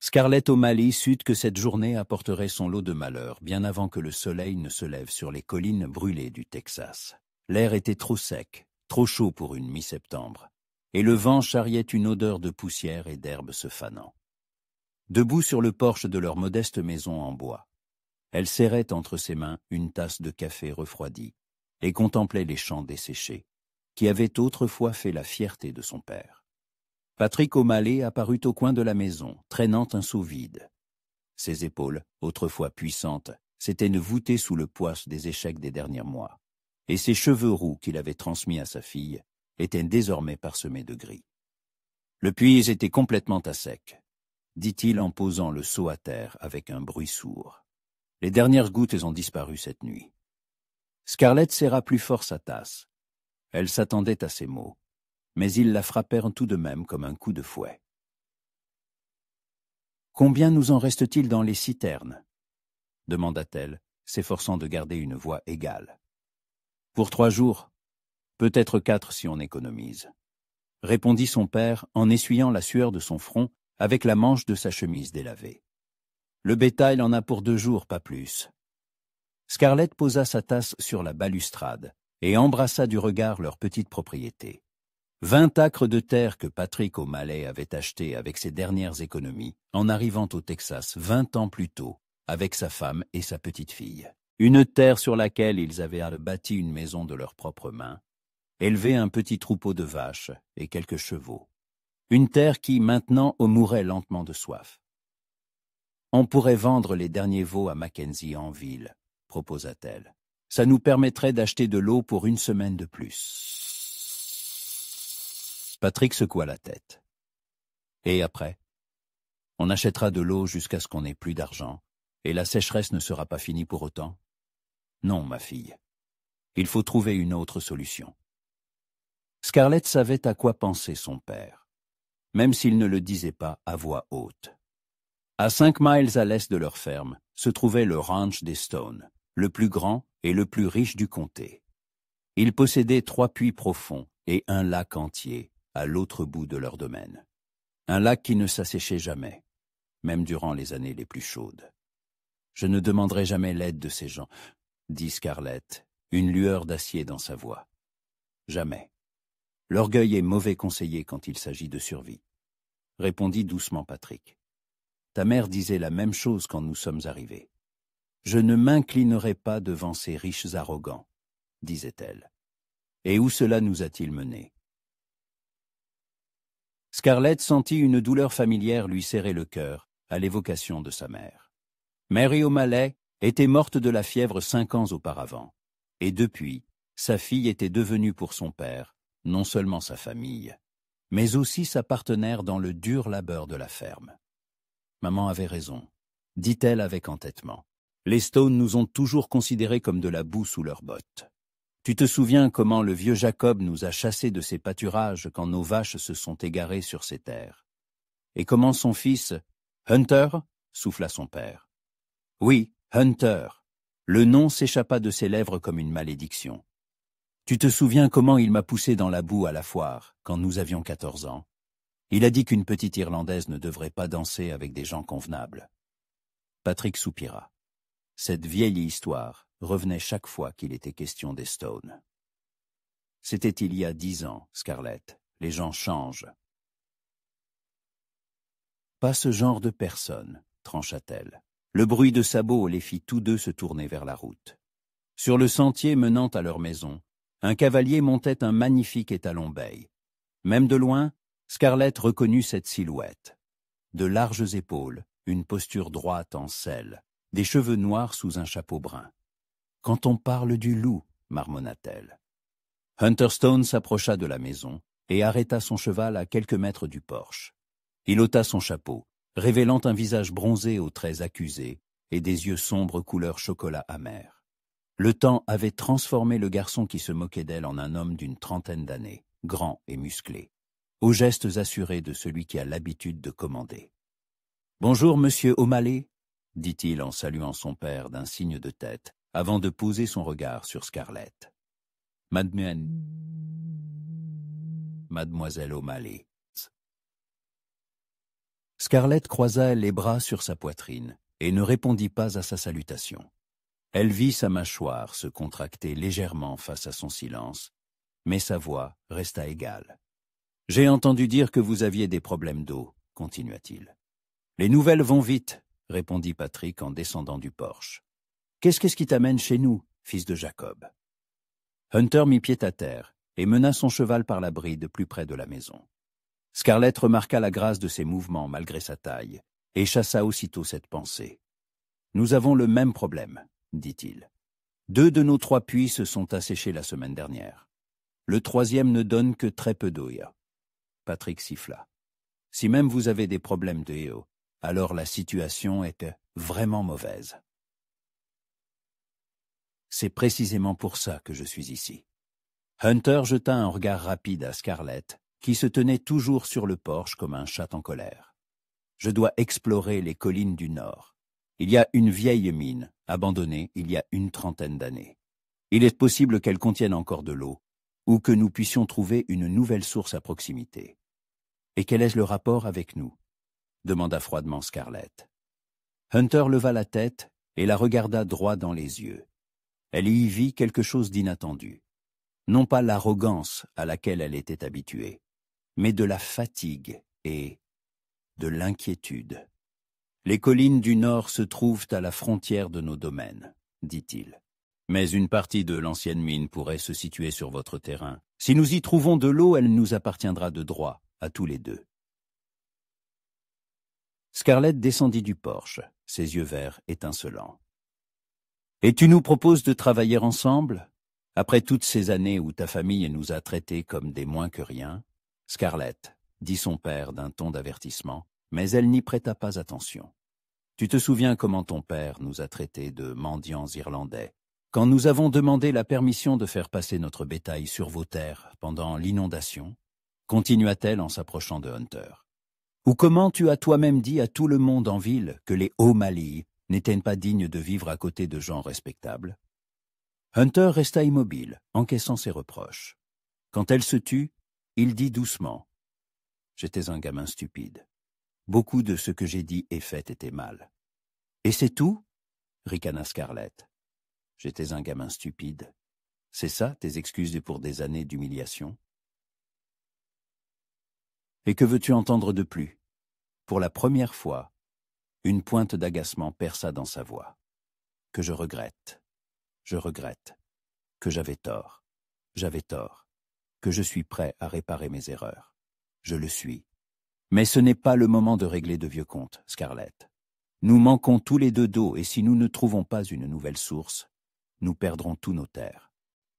Scarlett O'Malley sut que cette journée apporterait son lot de malheur, bien avant que le soleil ne se lève sur les collines brûlées du Texas. L'air était trop sec, trop chaud pour une mi-septembre, et le vent charriait une odeur de poussière et d'herbe se fanant. Debout sur le porche de leur modeste maison en bois, elle serrait entre ses mains une tasse de café refroidi et contemplait les champs desséchés, qui avaient autrefois fait la fierté de son père. Patrick O'Malley apparut au coin de la maison, traînant un seau vide. Ses épaules, autrefois puissantes, s'étaient voûtées sous le poids des échecs des derniers mois, et ses cheveux roux qu'il avait transmis à sa fille étaient désormais parsemés de gris. Le puits était complètement à sec, dit-il en posant le seau à terre avec un bruit sourd. Les dernières gouttes ont disparu cette nuit. Scarlett serra plus fort sa tasse. Elle s'attendait à ces mots, mais ils la frappèrent tout de même comme un coup de fouet. « Combien nous en reste-t-il dans les citernes » demanda-t-elle, s'efforçant de garder une voix égale. « Pour 3 jours, peut-être 4 si on économise, » répondit son père en essuyant la sueur de son front avec la manche de sa chemise délavée. « Le bétail en a pour 2 jours, pas plus. » Scarlett posa sa tasse sur la balustrade et embrassa du regard leur petite propriété. 20 acres de terre que Patrick O'Malley avait achetés avec ses dernières économies en arrivant au Texas 20 ans plus tôt avec sa femme et sa petite-fille. Une terre sur laquelle ils avaient bâti une maison de leurs propres mains, élevé un petit troupeau de vaches et quelques chevaux. Une terre qui, maintenant, mourait lentement de soif. « On pourrait vendre les derniers veaux à Mackenzie en ville, » proposa-t-elle. « Ça nous permettrait d'acheter de l'eau pour 1 semaine de plus. » Patrick secoua la tête. « Et après ? On achètera de l'eau jusqu'à ce qu'on n'ait plus d'argent, et la sécheresse ne sera pas finie pour autant ? Non, ma fille. Il faut trouver une autre solution. » Scarlett savait à quoi pensait son père, même s'il ne le disait pas à voix haute. À 5 miles à l'est de leur ferme se trouvait le ranch des Stone, le plus grand et le plus riche du comté. Ils possédaient 3 puits profonds et un lac entier à l'autre bout de leur domaine. Un lac qui ne s'asséchait jamais, même durant les années les plus chaudes. « Je ne demanderai jamais l'aide de ces gens, » dit Scarlett, une lueur d'acier dans sa voix. « Jamais. L'orgueil est mauvais conseiller quand il s'agit de survie, » répondit doucement Patrick. « Ta mère disait la même chose quand nous sommes arrivés. Je ne m'inclinerai pas devant ces riches arrogants, disait-elle. Et où cela nous a-t-il menés ? Scarlett sentit une douleur familière lui serrer le cœur à l'évocation de sa mère. Mary O'Malley était morte de la fièvre 5 ans auparavant, et depuis, sa fille était devenue pour son père non seulement sa famille, mais aussi sa partenaire dans le dur labeur de la ferme. Maman avait raison, dit-elle avec entêtement. Les Stone nous ont toujours considérés comme de la boue sous leurs bottes. Tu te souviens comment le vieux Jacob nous a chassés de ses pâturages quand nos vaches se sont égarées sur ses terres. Et comment son fils, Hunter, souffla son père. Oui, Hunter. Le nom s'échappa de ses lèvres comme une malédiction. Tu te souviens comment il m'a poussé dans la boue à la foire, quand nous avions 14 ans. Il a dit qu'une petite Irlandaise ne devrait pas danser avec des gens convenables. Patrick soupira. Cette vieille histoire revenait chaque fois qu'il était question des Stone. C'était il y a 10 ans, Scarlett. Les gens changent. Pas ce genre de personne, trancha-t-elle. Le bruit de sabots les fit tous deux se tourner vers la route. Sur le sentier menant à leur maison, un cavalier montait un magnifique étalon bay. Même de loin, Scarlett reconnut cette silhouette. De larges épaules, une posture droite en selle, des cheveux noirs sous un chapeau brun. « Quand on parle du loup, » marmonna-t-elle. Hunter Stone s'approcha de la maison et arrêta son cheval à quelques mètres du porche. Il ôta son chapeau, révélant un visage bronzé aux traits accusés et des yeux sombres couleur chocolat amer. Le temps avait transformé le garçon qui se moquait d'elle en un homme d'une 30aine d'années, grand et musclé, aux gestes assurés de celui qui a l'habitude de commander. « Bonjour, monsieur O'Malley » dit-il en saluant son père d'un signe de tête, avant de poser son regard sur Scarlett. « Mademoiselle O'Malley. » Scarlett croisa les bras sur sa poitrine et ne répondit pas à sa salutation. Elle vit sa mâchoire se contracter légèrement face à son silence, mais sa voix resta égale. « J'ai entendu dire que vous aviez des problèmes d'eau, » continua-t-il. « Les nouvelles vont vite, » répondit Patrick en descendant du porche. « Qu'est-ce qui t'amène chez nous, fils de Jacob ?» Hunter mit pied à terre et mena son cheval par la bride plus près de la maison. Scarlett remarqua la grâce de ses mouvements malgré sa taille et chassa aussitôt cette pensée. « Nous avons le même problème, » dit-il. « 2 de nos 3 puits se sont asséchés la semaine dernière. Le 3e ne donne que très peu d'eau. » Patrick siffla. « Si même vous avez des problèmes de eau, alors la situation est vraiment mauvaise. » C'est précisément pour ça que je suis ici. Hunter jeta un regard rapide à Scarlett, qui se tenait toujours sur le porche comme un chat en colère. Je dois explorer les collines du nord. Il y a une vieille mine, abandonnée il y a une 30aine d'années. Il est possible qu'elle contienne encore de l'eau, ou que nous puissions trouver une nouvelle source à proximité. Et quel est le rapport avec nous ? Demanda froidement Scarlett. Hunter leva la tête et la regarda droit dans les yeux. Elle y vit quelque chose d'inattendu. Non pas l'arrogance à laquelle elle était habituée, mais de la fatigue et de l'inquiétude. « Les collines du nord se trouvent à la frontière de nos domaines, » dit-il. « Mais une partie de l'ancienne mine pourrait se situer sur votre terrain. Si nous y trouvons de l'eau, elle nous appartiendra de droit, à tous les deux. » Scarlett descendit du porche, ses yeux verts étincelants. « Et tu nous proposes de travailler ensemble ? Après toutes ces années où ta famille nous a traités comme des moins que rien ?» Scarlett, dit son père d'un ton d'avertissement, mais elle n'y prêta pas attention. « Tu te souviens comment ton père nous a traités de mendiants irlandais, quand nous avons demandé la permission de faire passer notre bétail sur vos terres pendant l'inondation ?» continua-t-elle en s'approchant de Hunter. « Ou comment tu as toi-même dit à tout le monde en ville que les O'Malley n'étaient pas dignes de vivre à côté de gens respectables ?» Hunter resta immobile, encaissant ses reproches. Quand elle se tut, il dit doucement « J'étais un gamin stupide. Beaucoup de ce que j'ai dit et fait était mal. »« Et c'est tout ?» ricana Scarlett. « J'étais un gamin stupide. C'est ça tes excuses pour des années d'humiliation ? » « Et que veux-tu entendre de plus ?» Pour la première fois, une pointe d'agacement perça dans sa voix. « Que je regrette, que j'avais tort, que je suis prêt à réparer mes erreurs. Je le suis. Mais ce n'est pas le moment de régler de vieux comptes, Scarlett. Nous manquons tous les deux d'eau et si nous ne trouvons pas une nouvelle source, nous perdrons tous nos terres.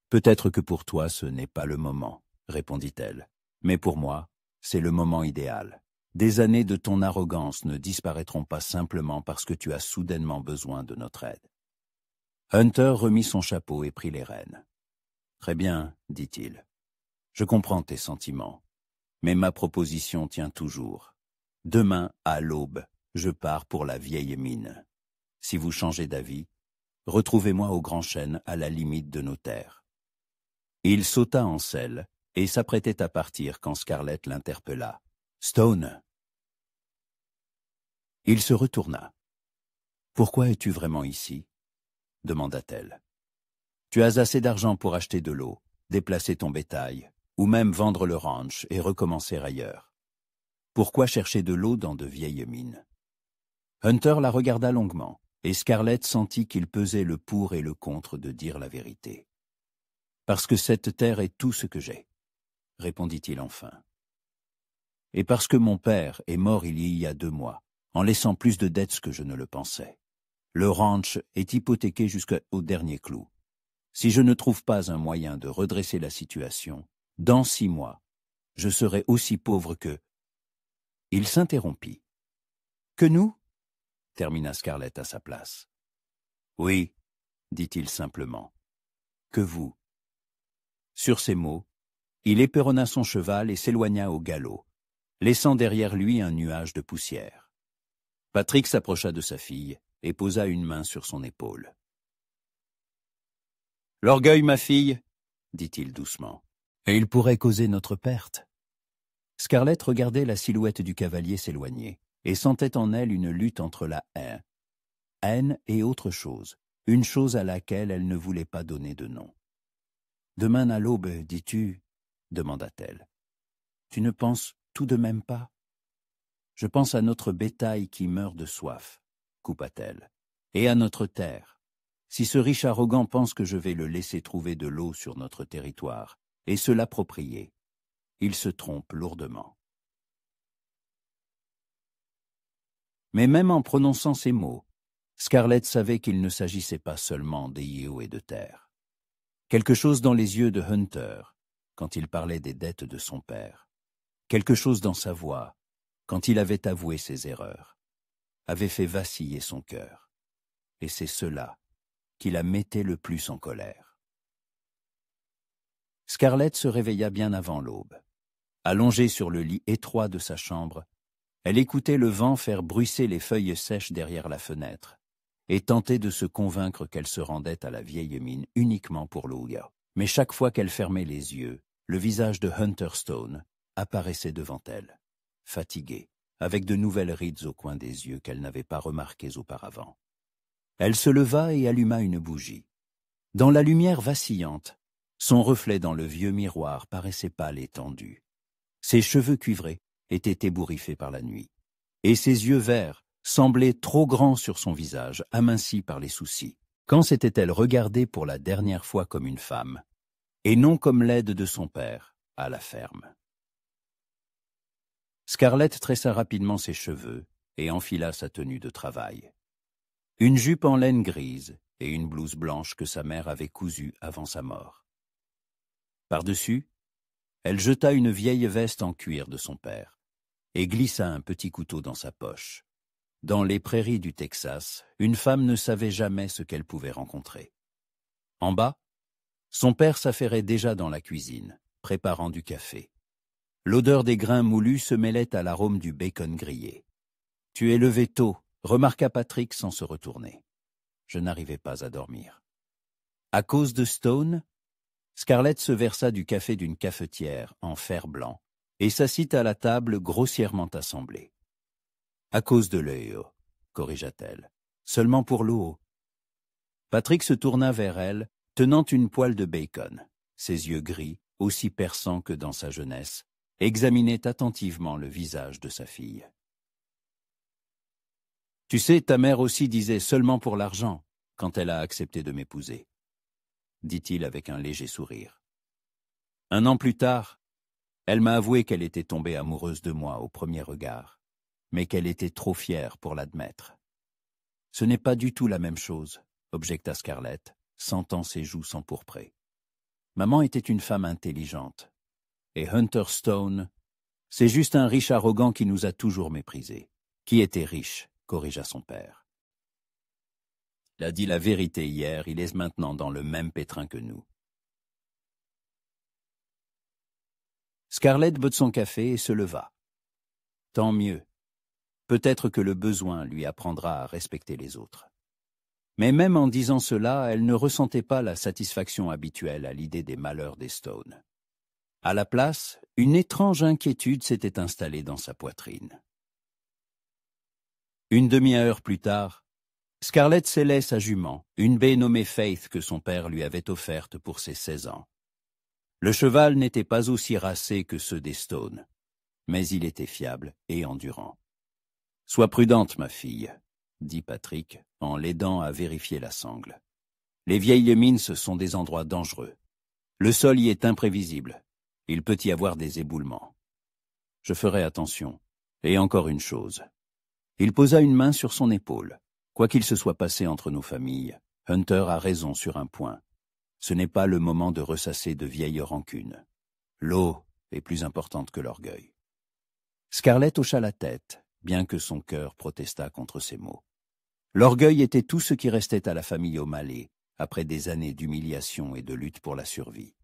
Peut-être que pour toi ce n'est pas le moment, répondit-elle, mais pour moi, c'est le moment idéal. Des années de ton arrogance ne disparaîtront pas simplement parce que tu as soudainement besoin de notre aide. » Hunter remit son chapeau et prit les rênes. « Très bien, dit-il. Je comprends tes sentiments, mais ma proposition tient toujours. Demain, à l'aube, je pars pour la vieille mine. Si vous changez d'avis, retrouvez-moi au Grand Chêne à la limite de nos terres. » Il sauta en selle et s'apprêtait à partir quand Scarlett l'interpella. « Stone !» Il se retourna. « Pourquoi es-tu vraiment ici ?» demanda-t-elle. « Tu as assez d'argent pour acheter de l'eau, déplacer ton bétail, ou même vendre le ranch et recommencer ailleurs. Pourquoi chercher de l'eau dans de vieilles mines ?» Hunter la regarda longuement, et Scarlett sentit qu'il pesait le pour et le contre de dire la vérité. « Parce que cette terre est tout ce que j'ai, » répondit-il enfin. « Et parce que mon père est mort il y a 2 mois, en laissant plus de dettes que je ne le pensais. Le ranch est hypothéqué jusqu'au dernier clou. Si je ne trouve pas un moyen de redresser la situation, dans 6 mois, je serai aussi pauvre que... » Il s'interrompit. « Que nous ?» termina Scarlett à sa place. « Oui, » dit-il simplement. « Que vous. » Sur ces mots, il éperonna son cheval et s'éloigna au galop, laissant derrière lui un nuage de poussière. Patrick s'approcha de sa fille et posa une main sur son épaule. « L'orgueil, ma fille, » dit-il doucement, « et il pourrait causer notre perte. » Scarlett regardait la silhouette du cavalier s'éloigner, et sentait en elle une lutte entre la haine et autre chose, une chose à laquelle elle ne voulait pas donner de nom. « Demain à l'aube, dis-tu » demanda-t-elle. « Tu ne penses tout de même pas ?»« Je pense à notre bétail qui meurt de soif, » coupa-t-elle, « et à notre terre. Si ce riche arrogant pense que je vais le laisser trouver de l'eau sur notre territoire et se l'approprier, il se trompe lourdement. » Mais même en prononçant ces mots, Scarlett savait qu'il ne s'agissait pas seulement d'Eyeo et de terre. Quelque chose dans les yeux de Hunter, quand il parlait des dettes de son père, quelque chose dans sa voix, quand il avait avoué ses erreurs, avait fait vaciller son cœur. Et c'est cela qui la mettait le plus en colère. Scarlett se réveilla bien avant l'aube. Allongée sur le lit étroit de sa chambre, elle écoutait le vent faire bruisser les feuilles sèches derrière la fenêtre et tentait de se convaincre qu'elle se rendait à la vieille mine uniquement pour l'Ouya. Mais chaque fois qu'elle fermait les yeux, le visage de Hunter Stone apparaissait devant elle, fatigué, avec de nouvelles rides au coin des yeux qu'elle n'avait pas remarquées auparavant. Elle se leva et alluma une bougie. Dans la lumière vacillante, son reflet dans le vieux miroir paraissait pâle et tendu. Ses cheveux cuivrés étaient ébouriffés par la nuit, et ses yeux verts semblaient trop grands sur son visage, aminci par les soucis. Quand s'était-elle regardée pour la dernière fois comme une femme, et non comme l'aide de son père à la ferme? Scarlett tressa rapidement ses cheveux et enfila sa tenue de travail. Une jupe en laine grise et une blouse blanche que sa mère avait cousue avant sa mort. Par-dessus, elle jeta une vieille veste en cuir de son père et glissa un petit couteau dans sa poche. Dans les prairies du Texas, une femme ne savait jamais ce qu'elle pouvait rencontrer. En bas, son père s'affairait déjà dans la cuisine, préparant du café. L'odeur des grains moulus se mêlait à l'arôme du bacon grillé. « Tu es levé tôt », remarqua Patrick sans se retourner. Je n'arrivais pas à dormir. À cause de Stone, Scarlett se versa du café d'une cafetière en fer blanc et s'assit à la table grossièrement assemblée. À cause de l'œil, corrigea-t-elle. Seulement pour l'eau. Patrick se tourna vers elle, tenant une poêle de bacon. Ses yeux gris, aussi perçants que dans sa jeunesse, examinaient attentivement le visage de sa fille. « Tu sais, ta mère aussi disait seulement pour l'argent quand elle a accepté de m'épouser, » dit-il avec un léger sourire. Un an plus tard, elle m'a avoué qu'elle était tombée amoureuse de moi au premier regard, mais qu'elle était trop fière pour l'admettre. « Ce n'est pas du tout la même chose, » objecta Scarlett, sentant ses joues s'empourprer. « Maman était une femme intelligente, et Hunter Stone, c'est juste un riche arrogant qui nous a toujours méprisés. Qui était riche, corrigea son père. Il a dit la vérité hier, il est maintenant dans le même pétrin que nous. » Scarlett but son café et se leva. Tant mieux. Peut-être que le besoin lui apprendra à respecter les autres. Mais même en disant cela, elle ne ressentait pas la satisfaction habituelle à l'idée des malheurs des Stone. À la place, une étrange inquiétude s'était installée dans sa poitrine. Une demi-heure plus tard, Scarlett sellait sa jument, une baie nommée Faith que son père lui avait offerte pour ses 16 ans. Le cheval n'était pas aussi racé que ceux des Stone, mais il était fiable et endurant. « Sois prudente, ma fille, » dit Patrick, en l'aidant à vérifier la sangle. « Les vieilles mines sont des endroits dangereux. Le sol y est imprévisible. Il peut y avoir des éboulements. Je ferai attention. Et encore une chose. » Il posa une main sur son épaule. « Quoi qu'il se soit passé entre nos familles, Hunter a raison sur un point. Ce n'est pas le moment de ressasser de vieilles rancunes. L'eau est plus importante que l'orgueil. » Scarlett hocha la tête, bien que son cœur protestât contre ces mots. L'orgueil était tout ce qui restait à la famille O'Malley, après des années d'humiliation et de lutte pour la survie.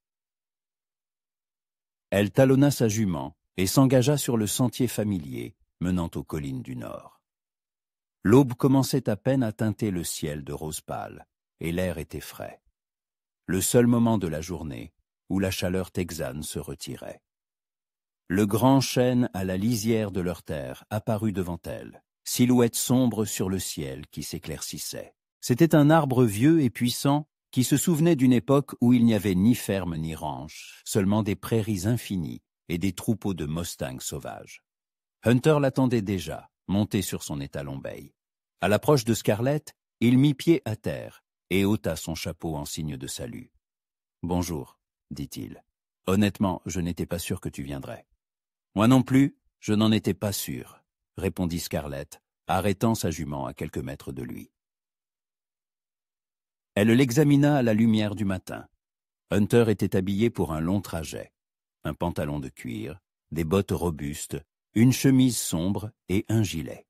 Elle talonna sa jument et s'engagea sur le sentier familier menant aux collines du nord. L'aube commençait à peine à teinter le ciel de rose pâle, et l'air était frais. Le seul moment de la journée où la chaleur texane se retirait. Le grand chêne à la lisière de leur terre apparut devant elle, silhouette sombre sur le ciel qui s'éclaircissait. C'était un arbre vieux et puissant qui se souvenait d'une époque où il n'y avait ni ferme ni ranch, seulement des prairies infinies et des troupeaux de mustangs sauvages. Hunter l'attendait déjà, monté sur son étalon bay. À l'approche de Scarlett, il mit pied à terre et ôta son chapeau en signe de salut. « Bonjour, dit-il. Honnêtement, je n'étais pas sûr que tu viendrais. »« Moi non plus, je n'en étais pas sûr, » répondit Scarlett, arrêtant sa jument à quelques mètres de lui. Elle l'examina à la lumière du matin. Hunter était habillé pour un long trajet. Un pantalon de cuir, des bottes robustes, une chemise sombre et un gilet.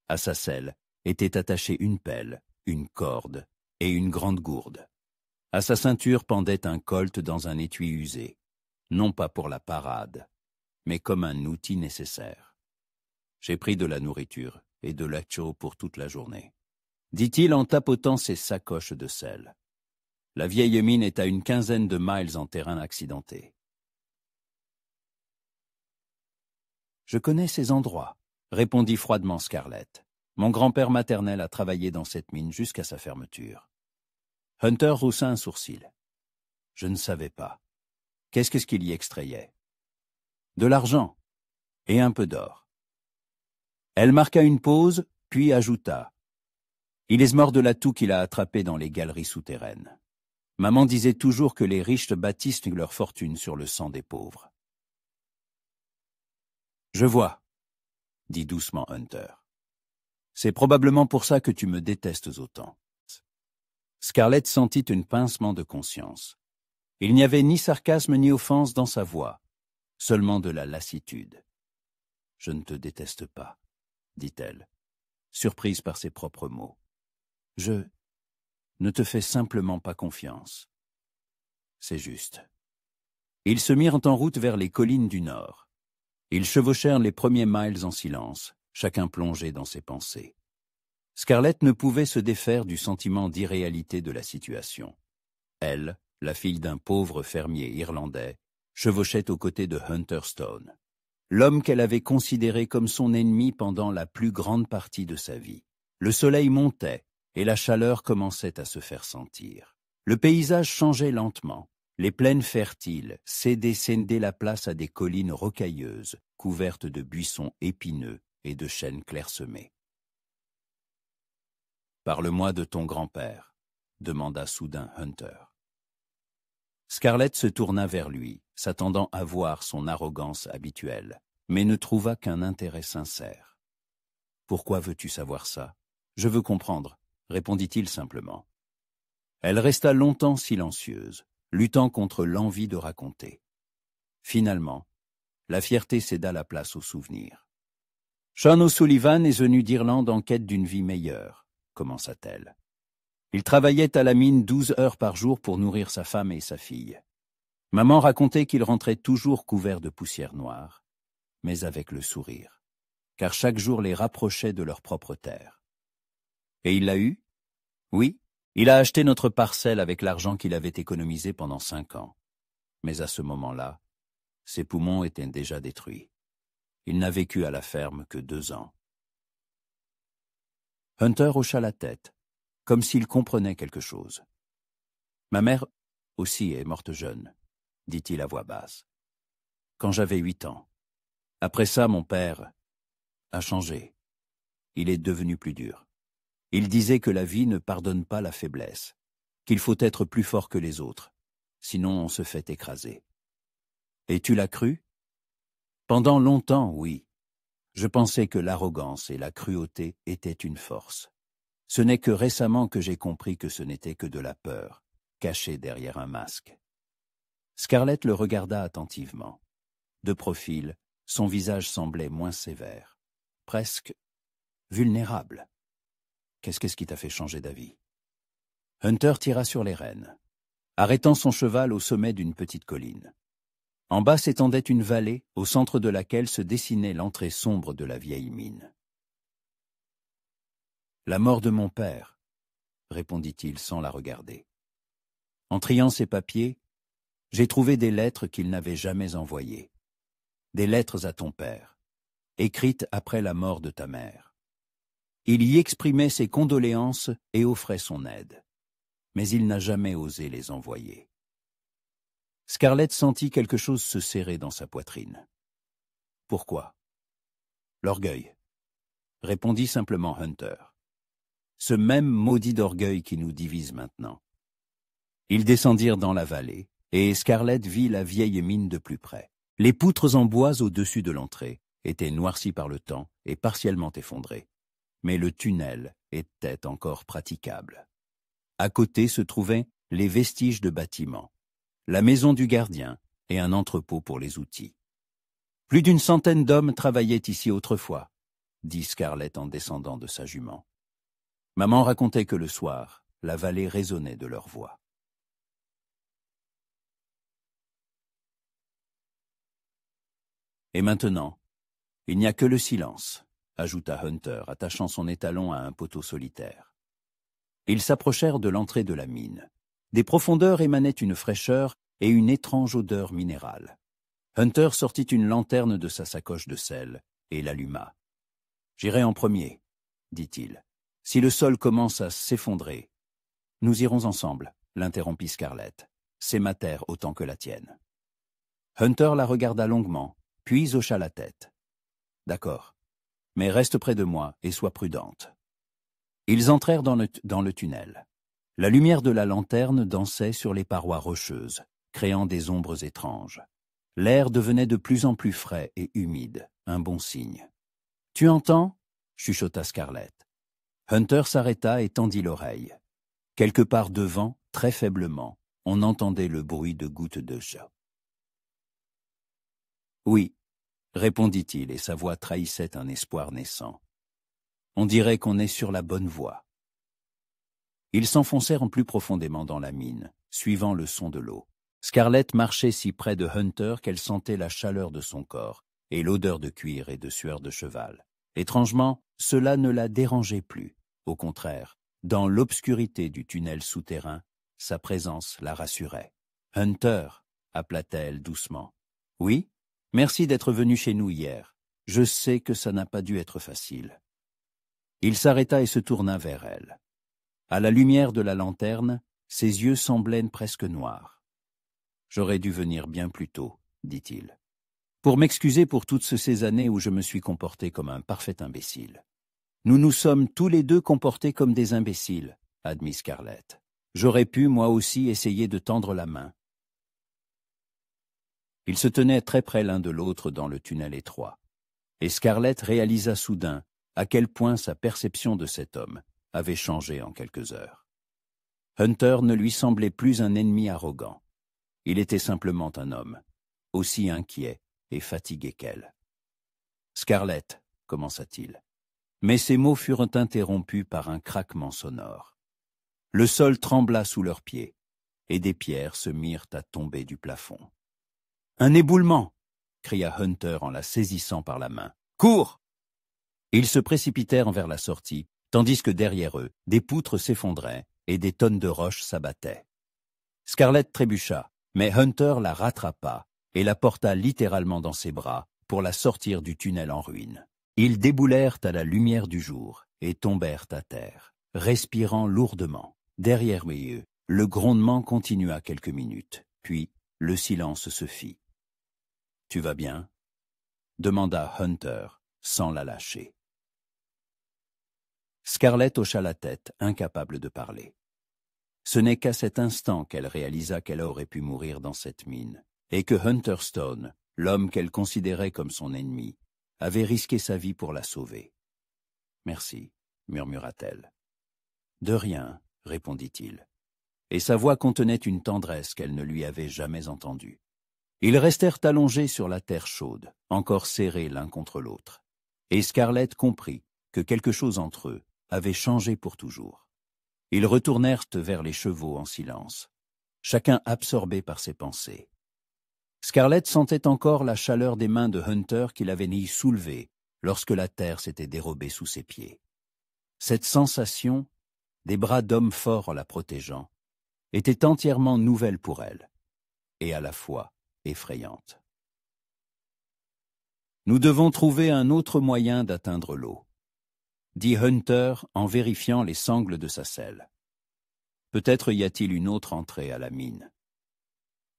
À sa selle étaient attachées une pelle, une corde et une grande gourde. À sa ceinture pendait un colt dans un étui usé, non pas pour la parade, mais comme un outil nécessaire. « J'ai pris de la nourriture et de l'accho pour toute la journée, » dit-il en tapotant ses sacoches de sel. La vieille mine est à une quinzaine de miles en terrain accidenté. « Je connais ces endroits, » répondit froidement Scarlett. « Mon grand-père maternel a travaillé dans cette mine jusqu'à sa fermeture. » Hunter roussa un sourcil. « Je ne savais pas. Qu'est-ce qu'il y extrayait ?»« De l'argent et un peu d'or. » Elle marqua une pause, puis ajouta. « Il est mort de l'atout qu'il a attrapé dans les galeries souterraines. Maman disait toujours que les riches bâtissent leur fortune sur le sang des pauvres. »« Je vois, » dit doucement Hunter. « C'est probablement pour ça que tu me détestes autant. » Scarlett sentit un pincement de conscience. Il n'y avait ni sarcasme ni offense dans sa voix, seulement de la lassitude. « Je ne te déteste pas, » dit-elle, surprise par ses propres mots. « Je ne te fais simplement pas confiance. » C'est juste. Ils se mirent en route vers les collines du nord. Ils chevauchèrent les premiers miles en silence, chacun plongé dans ses pensées. Scarlett ne pouvait se défaire du sentiment d'irréalité de la situation. Elle, la fille d'un pauvre fermier irlandais, chevauchait aux côtés de Hunter Stone, l'homme qu'elle avait considéré comme son ennemi pendant la plus grande partie de sa vie. Le soleil montait et la chaleur commençait à se faire sentir. Le paysage changeait lentement. Les plaines fertiles cédaient la place à des collines rocailleuses, couvertes de buissons épineux et de chênes clairsemés. « Parle-moi de ton grand-père, » demanda soudain Hunter. Scarlett se tourna vers lui, s'attendant à voir son arrogance habituelle, mais ne trouva qu'un intérêt sincère. « Pourquoi veux-tu savoir ça ? Je veux comprendre, » répondit-il simplement. Elle resta longtemps silencieuse, luttant contre l'envie de raconter. Finalement, la fierté céda la place au souvenir. « Sean O'Sullivan est venu d'Irlande en quête d'une vie meilleure, » commença-t-elle. Il travaillait à la mine 12 heures par jour pour nourrir sa femme et sa fille. Maman racontait qu'il rentrait toujours couvert de poussière noire, mais avec le sourire, car chaque jour les rapprochait de leur propre terre. Et il l'a eu ? Oui, il a acheté notre parcelle avec l'argent qu'il avait économisé pendant 5 ans. Mais à ce moment-là, ses poumons étaient déjà détruits. Il n'a vécu à la ferme que 2 ans. Hunter hocha la tête, comme s'il comprenait quelque chose. « Ma mère aussi est morte jeune, » dit-il à voix basse. « Quand j'avais 8 ans. Après ça, mon père a changé. Il est devenu plus dur. Il disait que la vie ne pardonne pas la faiblesse, qu'il faut être plus fort que les autres, sinon on se fait écraser. Et tu l'as cru ? Pendant longtemps, oui. Je pensais que l'arrogance et la cruauté étaient une force. Ce n'est que récemment que j'ai compris que ce n'était que de la peur, cachée derrière un masque. » Scarlett le regarda attentivement. De profil, son visage semblait moins sévère, presque vulnérable. « Qu'est-ce qui t'a fait changer d'avis ?» Hunter tira sur les rênes, arrêtant son cheval au sommet d'une petite colline. En bas s'étendait une vallée, au centre de laquelle se dessinait l'entrée sombre de la vieille mine. « La mort de mon père, » répondit-il sans la regarder. En triant ses papiers, j'ai trouvé des lettres qu'il n'avait jamais envoyées. des lettres à ton père, écrites après la mort de ta mère. Il y exprimait ses condoléances et offrait son aide, mais il n'a jamais osé les envoyer. Scarlett sentit quelque chose se serrer dans sa poitrine. Pourquoi? L'orgueil, répondit simplement Hunter. Ce même maudit d'orgueil qui nous divise maintenant. Ils descendirent dans la vallée, et Scarlett vit la vieille mine de plus près. Les poutres en bois au-dessus de l'entrée étaient noircies par le temps et partiellement effondrées. Mais le tunnel était encore praticable. À côté se trouvaient les vestiges de bâtiments, la maison du gardien et un entrepôt pour les outils. Plus d'une centaine d'hommes travaillaient ici autrefois, dit Scarlett en descendant de sa jument. Maman racontait que le soir, la vallée résonnait de leurs voix. Et maintenant, il n'y a que le silence, ajouta Hunter, attachant son étalon à un poteau solitaire. Ils s'approchèrent de l'entrée de la mine. Des profondeurs émanaient une fraîcheur et une étrange odeur minérale. Hunter sortit une lanterne de sa sacoche de sel et l'alluma. « J'irai en premier, dit-il. Si le sol commence à s'effondrer, nous irons ensemble, l'interrompit Scarlett. C'est ma terre autant que la tienne. Hunter la regarda longuement, puis hocha la tête. D'accord, mais reste près de moi et sois prudente. Ils entrèrent dans le tunnel. La lumière de la lanterne dansait sur les parois rocheuses, créant des ombres étranges. L'air devenait de plus en plus frais et humide, un bon signe. « Tu entends » chuchota Scarlett. Hunter s'arrêta et tendit l'oreille. Quelque part devant, très faiblement, on entendait le bruit de gouttes de chat. « Oui, » répondit-il et sa voix trahissait un espoir naissant. « On dirait qu'on est sur la bonne voie. » Ils s'enfoncèrent plus profondément dans la mine, suivant le son de l'eau. Scarlett marchait si près de Hunter qu'elle sentait la chaleur de son corps et l'odeur de cuir et de sueur de cheval. Étrangement, cela ne la dérangeait plus. Au contraire, dans l'obscurité du tunnel souterrain, sa présence la rassurait. « Hunter » appela-t-elle doucement. « Oui, merci d'être venu chez nous hier. Je sais que ça n'a pas dû être facile. » Il s'arrêta et se tourna vers elle. À la lumière de la lanterne, ses yeux semblaient presque noirs. « J'aurais dû venir bien plus tôt, » dit-il, « pour m'excuser pour toutes ces années où je me suis comporté comme un parfait imbécile. » Nous nous sommes tous les deux comportés comme des imbéciles, admit Scarlett. J'aurais pu, moi aussi, essayer de tendre la main. Ils se tenaient très près l'un de l'autre dans le tunnel étroit. Et Scarlett réalisa soudain à quel point sa perception de cet homme avait changé en quelques heures. Hunter ne lui semblait plus un ennemi arrogant. Il était simplement un homme, aussi inquiet et fatigué qu'elle. « Scarlett, » commença-t-il. Mais ces mots furent interrompus par un craquement sonore. Le sol trembla sous leurs pieds, et des pierres se mirent à tomber du plafond. « Un éboulement !» cria Hunter en la saisissant par la main. « Cours !» Ils se précipitèrent vers la sortie, tandis que derrière eux, des poutres s'effondraient et des tonnes de roches s'abattaient. Scarlett trébucha, mais Hunter la rattrapa et la porta littéralement dans ses bras pour la sortir du tunnel en ruine. Ils déboulèrent à la lumière du jour et tombèrent à terre, respirant lourdement. Derrière eux, le grondement continua quelques minutes, puis le silence se fit. « Tu vas bien ?» demanda Hunter, sans la lâcher. Scarlett hocha la tête, incapable de parler. Ce n'est qu'à cet instant qu'elle réalisa qu'elle aurait pu mourir dans cette mine, et que Hunter Stone, l'homme qu'elle considérait comme son ennemi, avait risqué sa vie pour la sauver. « Merci, » murmura-t-elle. « De rien, » répondit-il, et sa voix contenait une tendresse qu'elle ne lui avait jamais entendue. Ils restèrent allongés sur la terre chaude, encore serrés l'un contre l'autre, et Scarlett comprit que quelque chose entre eux avait changé pour toujours. Ils retournèrent vers les chevaux en silence, chacun absorbé par ses pensées. Scarlett sentait encore la chaleur des mains de Hunter qui l'avaient soulevée lorsque la terre s'était dérobée sous ses pieds. Cette sensation, des bras d'homme fort la protégeant, était entièrement nouvelle pour elle, et à la fois effrayante. Nous devons trouver un autre moyen d'atteindre l'eau, dit Hunter en vérifiant les sangles de sa selle. Peut-être y a-t-il une autre entrée à la mine.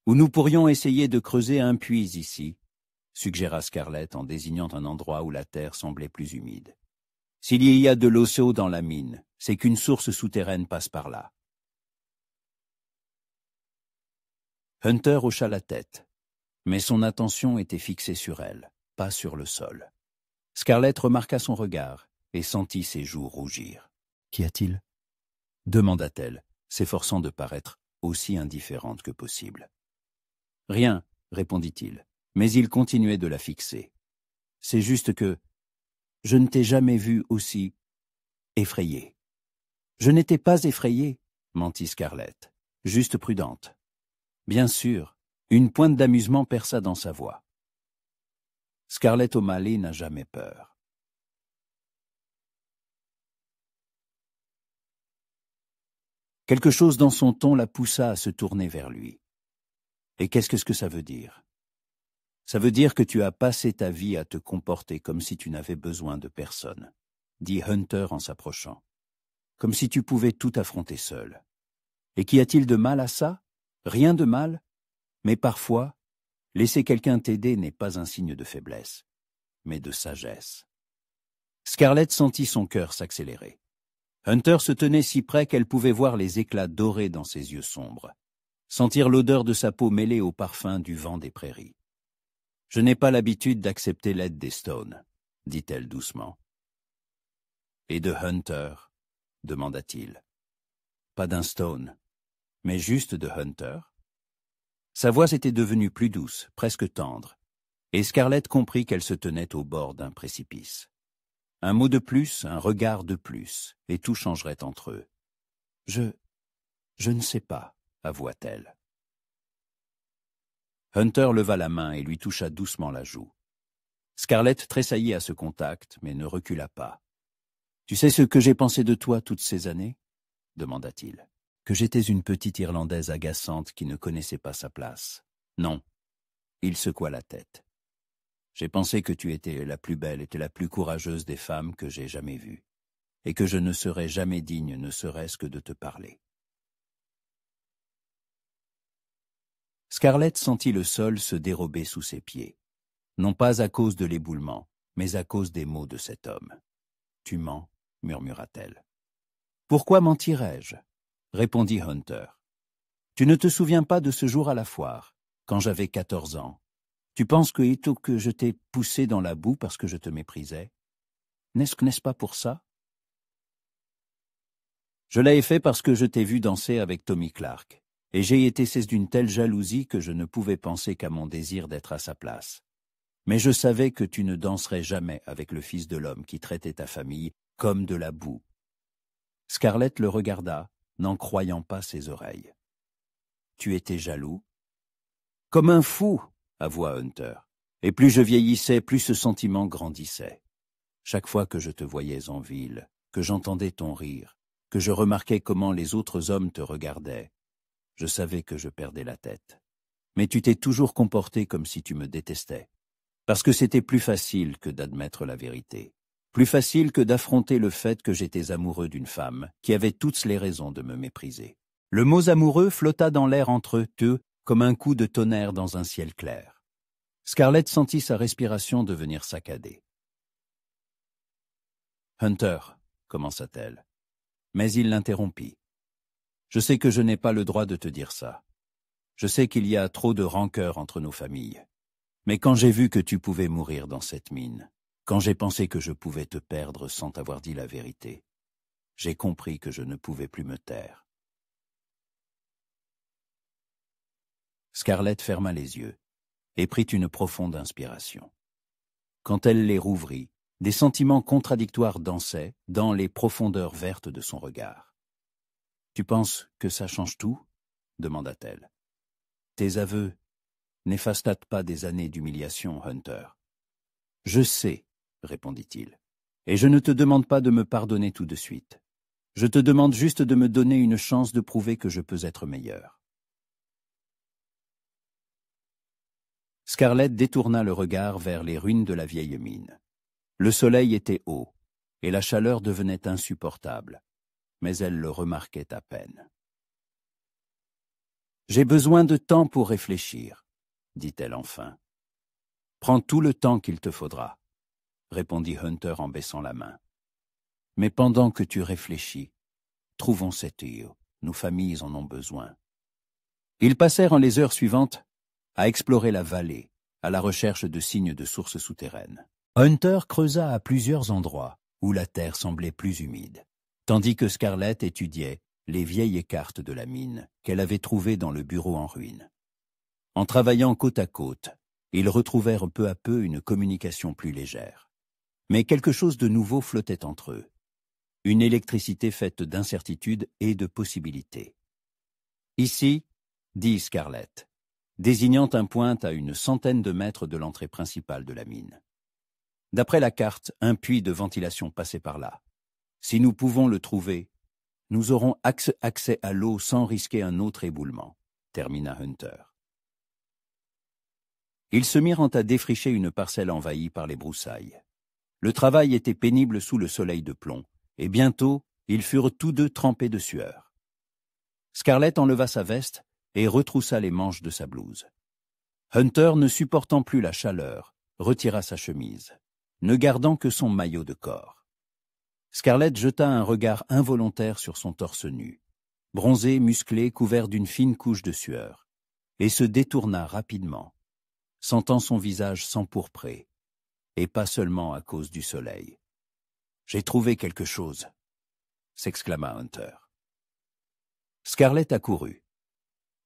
Ou nous pourrions essayer de creuser un puits ici, suggéra Scarlett en désignant un endroit où la terre semblait plus humide. S'il y a de l'eau dans la mine, c'est qu'une source souterraine passe par là. Hunter hocha la tête, mais son attention était fixée sur elle, pas sur le sol. Scarlett remarqua son regard et sentit ses joues rougir. « Qu'y a-t-il » demanda-t-elle, s'efforçant de paraître aussi indifférente que possible. « Rien, » répondit-il, mais il continuait de la fixer. « C'est juste que je ne t'ai jamais vue aussi effrayée. »« Je n'étais pas effrayée, » mentit Scarlett, juste prudente. Bien sûr, une pointe d'amusement perça dans sa voix. Scarlett O'Malley n'a jamais peur. Quelque chose dans son ton la poussa à se tourner vers lui. Et qu'est-ce que ça veut dire? Ça veut dire que tu as passé ta vie à te comporter comme si tu n'avais besoin de personne, dit Hunter en s'approchant. Comme si tu pouvais tout affronter seul. Et qu'y a-t-il de mal à ça? Rien de mal? Mais parfois, laisser quelqu'un t'aider n'est pas un signe de faiblesse, mais de sagesse. Scarlett sentit son cœur s'accélérer. Hunter se tenait si près qu'elle pouvait voir les éclats dorés dans ses yeux sombres, sentir l'odeur de sa peau mêlée au parfum du vent des prairies. « Je n'ai pas l'habitude d'accepter l'aide des Stone, » dit-elle doucement. « Et de Hunter ?» demanda-t-il. « Pas d'un Stone, mais juste de Hunter ?» Sa voix était devenue plus douce, presque tendre, et Scarlett comprit qu'elle se tenait au bord d'un précipice. Un mot de plus, un regard de plus, et tout changerait entre eux. « Je ne sais pas, » avoua-t-elle. Hunter leva la main et lui toucha doucement la joue. Scarlett tressaillit à ce contact, mais ne recula pas. « Tu sais ce que j'ai pensé de toi toutes ces années ?» demanda-t-il. « Que j'étais une petite Irlandaise agaçante qui ne connaissait pas sa place. Non. » Il secoua la tête. « J'ai pensé que tu étais la plus belle et la plus courageuse des femmes que j'ai jamais vues, et que je ne serais jamais digne ne serait-ce que de te parler. » Scarlett sentit le sol se dérober sous ses pieds, non pas à cause de l'éboulement, mais à cause des mots de cet homme. « Tu mens, » murmura-t-elle. « Pourquoi mentirais-je » répondit Hunter. « Tu ne te souviens pas de ce jour à la foire, quand j'avais 14 ans. Tu penses que je t'ai poussé dans la boue parce que je te méprisais? N'est-ce pas pour ça? Je l'ai fait parce que je t'ai vu danser avec Tommy Clark, et j'ai été saisi d'une telle jalousie que je ne pouvais penser qu'à mon désir d'être à sa place. Mais je savais que tu ne danserais jamais avec le fils de l'homme qui traitait ta famille comme de la boue. » Scarlett le regarda, n'en croyant pas ses oreilles. « Tu étais jaloux? »« Comme un fou, » avoua Hunter. « Et plus je vieillissais, plus ce sentiment grandissait. Chaque fois que je te voyais en ville, que j'entendais ton rire, que je remarquais comment les autres hommes te regardaient, je savais que je perdais la tête. Mais tu t'es toujours comporté comme si tu me détestais, parce que c'était plus facile que d'admettre la vérité, plus facile que d'affronter le fait que j'étais amoureux d'une femme qui avait toutes les raisons de me mépriser. » Le mot amoureux flotta dans l'air entre eux deux comme un coup de tonnerre dans un ciel clair. Scarlett sentit sa respiration devenir saccadée. « Hunter, » commença-t-elle, mais il l'interrompit. « Je sais que je n'ai pas le droit de te dire ça. Je sais qu'il y a trop de rancœur entre nos familles. Mais quand j'ai vu que tu pouvais mourir dans cette mine, quand j'ai pensé que je pouvais te perdre sans t'avoir dit la vérité, j'ai compris que je ne pouvais plus me taire. » Scarlett ferma les yeux et prit une profonde inspiration. Quand elle les rouvrit, des sentiments contradictoires dansaient dans les profondeurs vertes de son regard. « Tu penses que ça change tout ?» demanda-t-elle. « Tes aveux n'effacent pas des années d'humiliation, Hunter. »« Je sais, » répondit-il, « et je ne te demande pas de me pardonner tout de suite. Je te demande juste de me donner une chance de prouver que je peux être meilleur. » Scarlett détourna le regard vers les ruines de la vieille mine. Le soleil était haut, et la chaleur devenait insupportable, mais elle le remarquait à peine. « J'ai besoin de temps pour réfléchir, » dit-elle enfin. « Prends tout le temps qu'il te faudra, » répondit Hunter en baissant la main. « Mais pendant que tu réfléchis, trouvons cette île, nos familles en ont besoin. » Ils passèrent les heures suivantes à explorer la vallée, à la recherche de signes de sources souterraines. Hunter creusa à plusieurs endroits où la terre semblait plus humide, tandis que Scarlett étudiait les vieilles cartes de la mine qu'elle avait trouvées dans le bureau en ruine. En travaillant côte à côte, ils retrouvèrent peu à peu une communication plus légère. Mais quelque chose de nouveau flottait entre eux. Une électricité faite d'incertitudes et de possibilités. « Ici, » dit Scarlett, désignant un point à une centaine de mètres de l'entrée principale de la mine. D'après la carte, un puits de ventilation passait par là. Si nous pouvons le trouver, nous aurons accès à l'eau sans risquer un autre éboulement, termina Hunter. Ils se mirent à défricher une parcelle envahie par les broussailles. Le travail était pénible sous le soleil de plomb, et bientôt, ils furent tous deux trempés de sueur. Scarlett enleva sa veste et retroussa les manches de sa blouse. Hunter, ne supportant plus la chaleur, retira sa chemise, ne gardant que son maillot de corps. Scarlett jeta un regard involontaire sur son torse nu, bronzé, musclé, couvert d'une fine couche de sueur, et se détourna rapidement, sentant son visage s'empourprer, et pas seulement à cause du soleil. « J'ai trouvé quelque chose !» s'exclama Hunter. Scarlett accourut.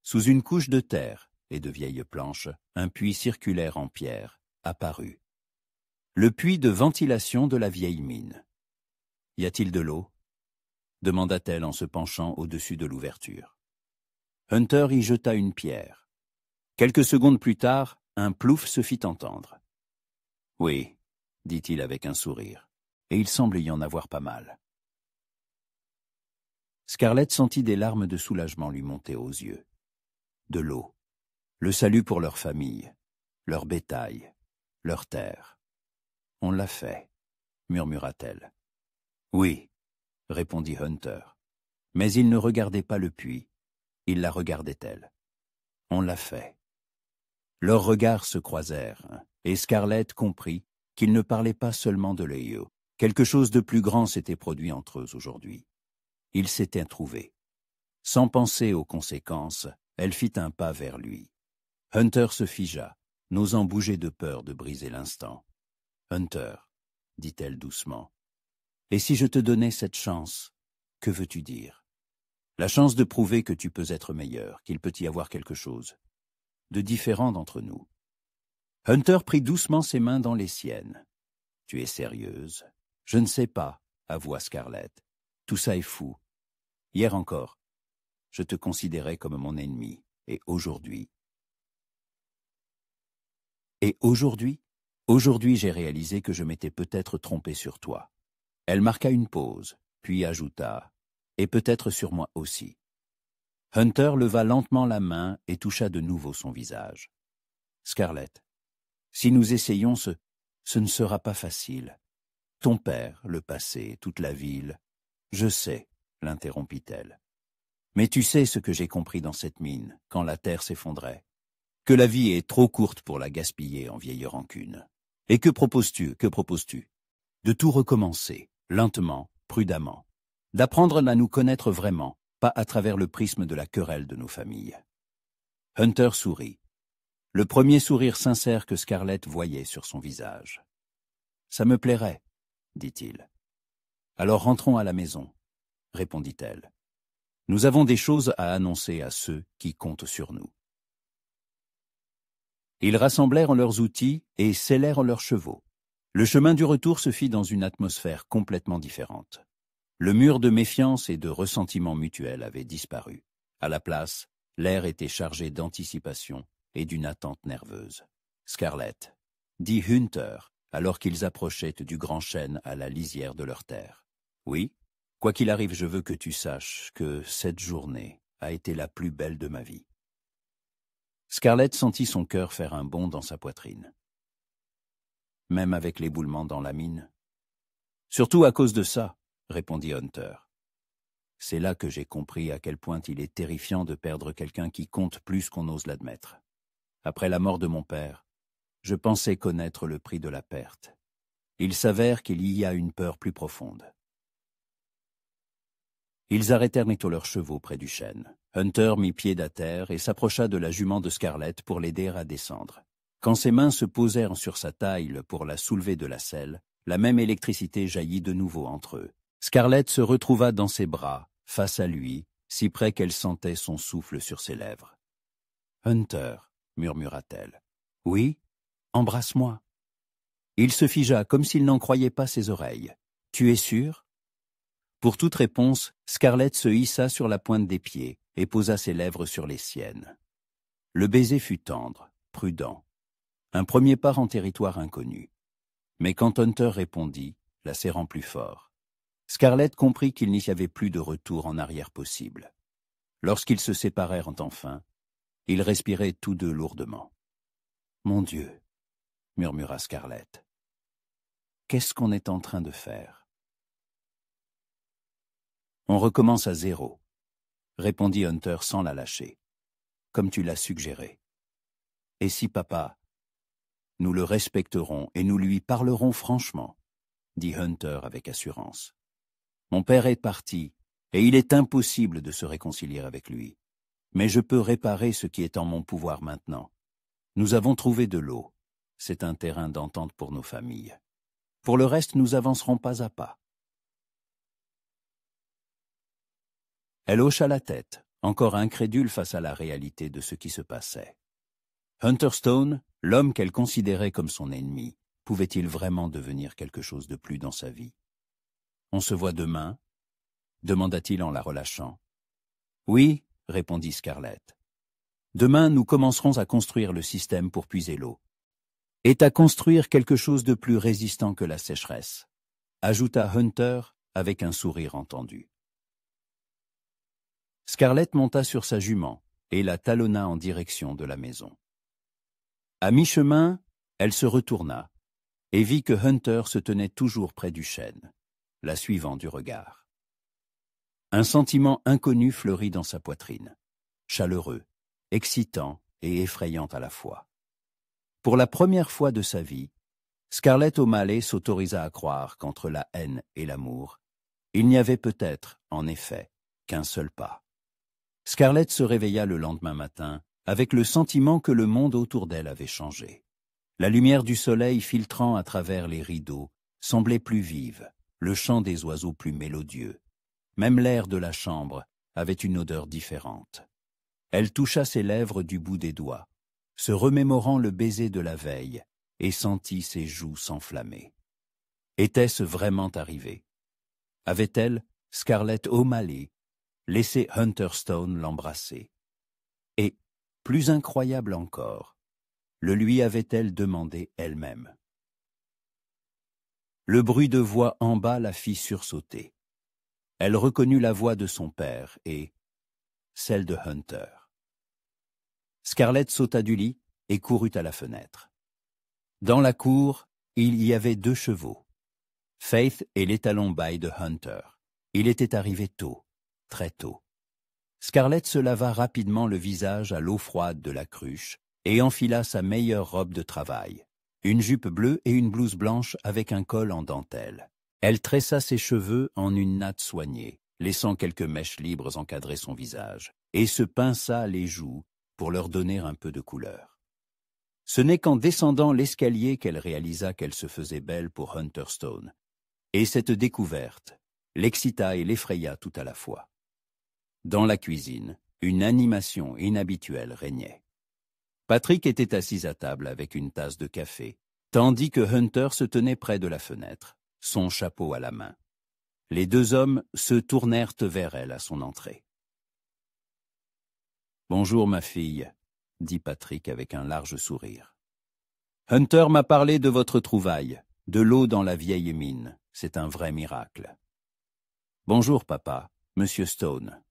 Sous une couche de terre et de vieilles planches, un puits circulaire en pierre apparut. Le puits de ventilation de la vieille mine. « Y a-t-il de l'eau » demanda-t-elle en se penchant au-dessus de l'ouverture. Hunter y jeta une pierre. Quelques secondes plus tard, un plouf se fit entendre. « Oui, » dit-il avec un sourire, et il semble y en avoir pas mal. Scarlett sentit des larmes de soulagement lui monter aux yeux. De l'eau, le salut pour leur famille, leur bétail, leur terre. « On l'a fait, » murmura-t-elle. « Oui, » répondit Hunter, mais il ne regardait pas le puits, il la regardait elle. « On l'a fait. » Leurs regards se croisèrent, et Scarlett comprit qu'ils ne parlaient pas seulement de Leo. Quelque chose de plus grand s'était produit entre eux aujourd'hui. Ils s'étaient trouvés. Sans penser aux conséquences, elle fit un pas vers lui. Hunter se figea, n'osant bouger de peur de briser l'instant. « Hunter, » dit-elle doucement, « et si je te donnais cette chance, que veux-tu dire? La chance de prouver que tu peux être meilleur, qu'il peut y avoir quelque chose de différent d'entre nous. » Hunter prit doucement ses mains dans les siennes. « Tu es sérieuse? »« Je ne sais pas, » avoua Scarlett. « Tout ça est fou. Hier encore, je te considérais comme mon ennemi, et aujourd'hui... » Et aujourd'hui? Aujourd'hui, j'ai réalisé que je m'étais peut-être trompé sur toi. Elle marqua une pause, puis ajouta, « Et peut-être sur moi aussi. » Hunter leva lentement la main et toucha de nouveau son visage. « Scarlett, si nous essayons, ce ne sera pas facile. Ton père, le passé, toute la ville... » « Je sais, » l'interrompit-elle. « Mais tu sais ce que j'ai compris dans cette mine, quand la terre s'effondrait. Que la vie est trop courte pour la gaspiller en vieille rancune. Et que proposes-tu? De tout recommencer, lentement, prudemment. D'apprendre à nous connaître vraiment, pas à travers le prisme de la querelle de nos familles. » Hunter sourit. Le premier sourire sincère que Scarlett voyait sur son visage. « Ça me plairait, » dit-il. « Alors rentrons à la maison, » répondit-elle. « Nous avons des choses à annoncer à ceux qui comptent sur nous. » Ils rassemblèrent leurs outils et sellèrent leurs chevaux. Le chemin du retour se fit dans une atmosphère complètement différente. Le mur de méfiance et de ressentiment mutuel avait disparu. À la place, l'air était chargé d'anticipation et d'une attente nerveuse. « Scarlett, » dit Hunter, alors qu'ils approchaient du grand chêne à la lisière de leur terre. « Oui, quoi qu'il arrive, je veux que tu saches que cette journée a été la plus belle de ma vie. » Scarlett sentit son cœur faire un bond dans sa poitrine. Même avec l'éboulement dans la mine. Surtout à cause de ça, répondit Hunter. C'est là que j'ai compris à quel point il est terrifiant de perdre quelqu'un qui compte plus qu'on ose l'admettre. Après la mort de mon père, je pensais connaître le prix de la perte. Il s'avère qu'il y a une peur plus profonde. Ils arrêtèrent nettement leurs chevaux près du chêne. Hunter mit pied à terre et s'approcha de la jument de Scarlett pour l'aider à descendre. Quand ses mains se posèrent sur sa taille pour la soulever de la selle, la même électricité jaillit de nouveau entre eux. Scarlett se retrouva dans ses bras, face à lui, si près qu'elle sentait son souffle sur ses lèvres. « Hunter » murmura-t-elle. « Oui, embrasse-moi. » Il se figea comme s'il n'en croyait pas ses oreilles. « Tu es sûr ?» Pour toute réponse, Scarlett se hissa sur la pointe des pieds et posa ses lèvres sur les siennes. Le baiser fut tendre, prudent. Un premier pas en territoire inconnu. Mais quand Hunter répondit, la serrant plus fort, Scarlett comprit qu'il n'y avait plus de retour en arrière possible. Lorsqu'ils se séparèrent enfin, ils respiraient tous deux lourdement. « Mon Dieu !» murmura Scarlett. « Qu'est-ce qu'on est en train de faire ?» « On recommence à zéro, » répondit Hunter sans la lâcher, « comme tu l'as suggéré. Et si papa, nous le respecterons et nous lui parlerons franchement, » dit Hunter avec assurance. « Mon père est parti, et il est impossible de se réconcilier avec lui. Mais je peux réparer ce qui est en mon pouvoir maintenant. Nous avons trouvé de l'eau. C'est un terrain d'entente pour nos familles. Pour le reste, nous avancerons pas à pas. » Elle hocha la tête, encore incrédule face à la réalité de ce qui se passait. Hunter Stone, l'homme qu'elle considérait comme son ennemi, pouvait-il vraiment devenir quelque chose de plus dans sa vie? « On se voit demain ?» demanda-t-il en la relâchant. « Oui, » répondit Scarlett. « Demain, nous commencerons à construire le système pour puiser l'eau. Et à construire quelque chose de plus résistant que la sécheresse, » ajouta Hunter avec un sourire entendu. Scarlett monta sur sa jument et la talonna en direction de la maison. À mi-chemin, elle se retourna et vit que Hunter se tenait toujours près du chêne, la suivant du regard. Un sentiment inconnu fleurit dans sa poitrine, chaleureux, excitant et effrayant à la fois. Pour la première fois de sa vie, Scarlett O'Malley s'autorisa à croire qu'entre la haine et l'amour, il n'y avait peut-être, en effet, qu'un seul pas. Scarlett se réveilla le lendemain matin avec le sentiment que le monde autour d'elle avait changé. La lumière du soleil filtrant à travers les rideaux semblait plus vive, le chant des oiseaux plus mélodieux. Même l'air de la chambre avait une odeur différente. Elle toucha ses lèvres du bout des doigts, se remémorant le baiser de la veille, et sentit ses joues s'enflammer. Était-ce vraiment arrivé? Avait-elle, Scarlett O'Malley, laissé Hunter Stone l'embrasser? Et, plus incroyable encore, le lui avait-elle demandé elle-même? Le bruit de voix en bas la fit sursauter. Elle reconnut la voix de son père et celle de Hunter. Scarlett sauta du lit et courut à la fenêtre. Dans la cour, il y avait 2 chevaux. Faith et l'étalon bail de Hunter. Il était arrivé tôt, très tôt. Scarlett se lava rapidement le visage à l'eau froide de la cruche et enfila sa meilleure robe de travail, une jupe bleue et une blouse blanche avec un col en dentelle. Elle tressa ses cheveux en une natte soignée, laissant quelques mèches libres encadrer son visage, et se pinça les joues pour leur donner un peu de couleur. Ce n'est qu'en descendant l'escalier qu'elle réalisa qu'elle se faisait belle pour Hunter Stone, et cette découverte l'excita et l'effraya tout à la fois. Dans la cuisine, une animation inhabituelle régnait. Patrick était assis à table avec une tasse de café, tandis que Hunter se tenait près de la fenêtre, son chapeau à la main. Les 2 hommes se tournèrent vers elle à son entrée. « Bonjour ma fille », dit Patrick avec un large sourire. « Hunter m'a parlé de votre trouvaille, de l'eau dans la vieille mine. C'est un vrai miracle. »« Bonjour papa, monsieur Stone. »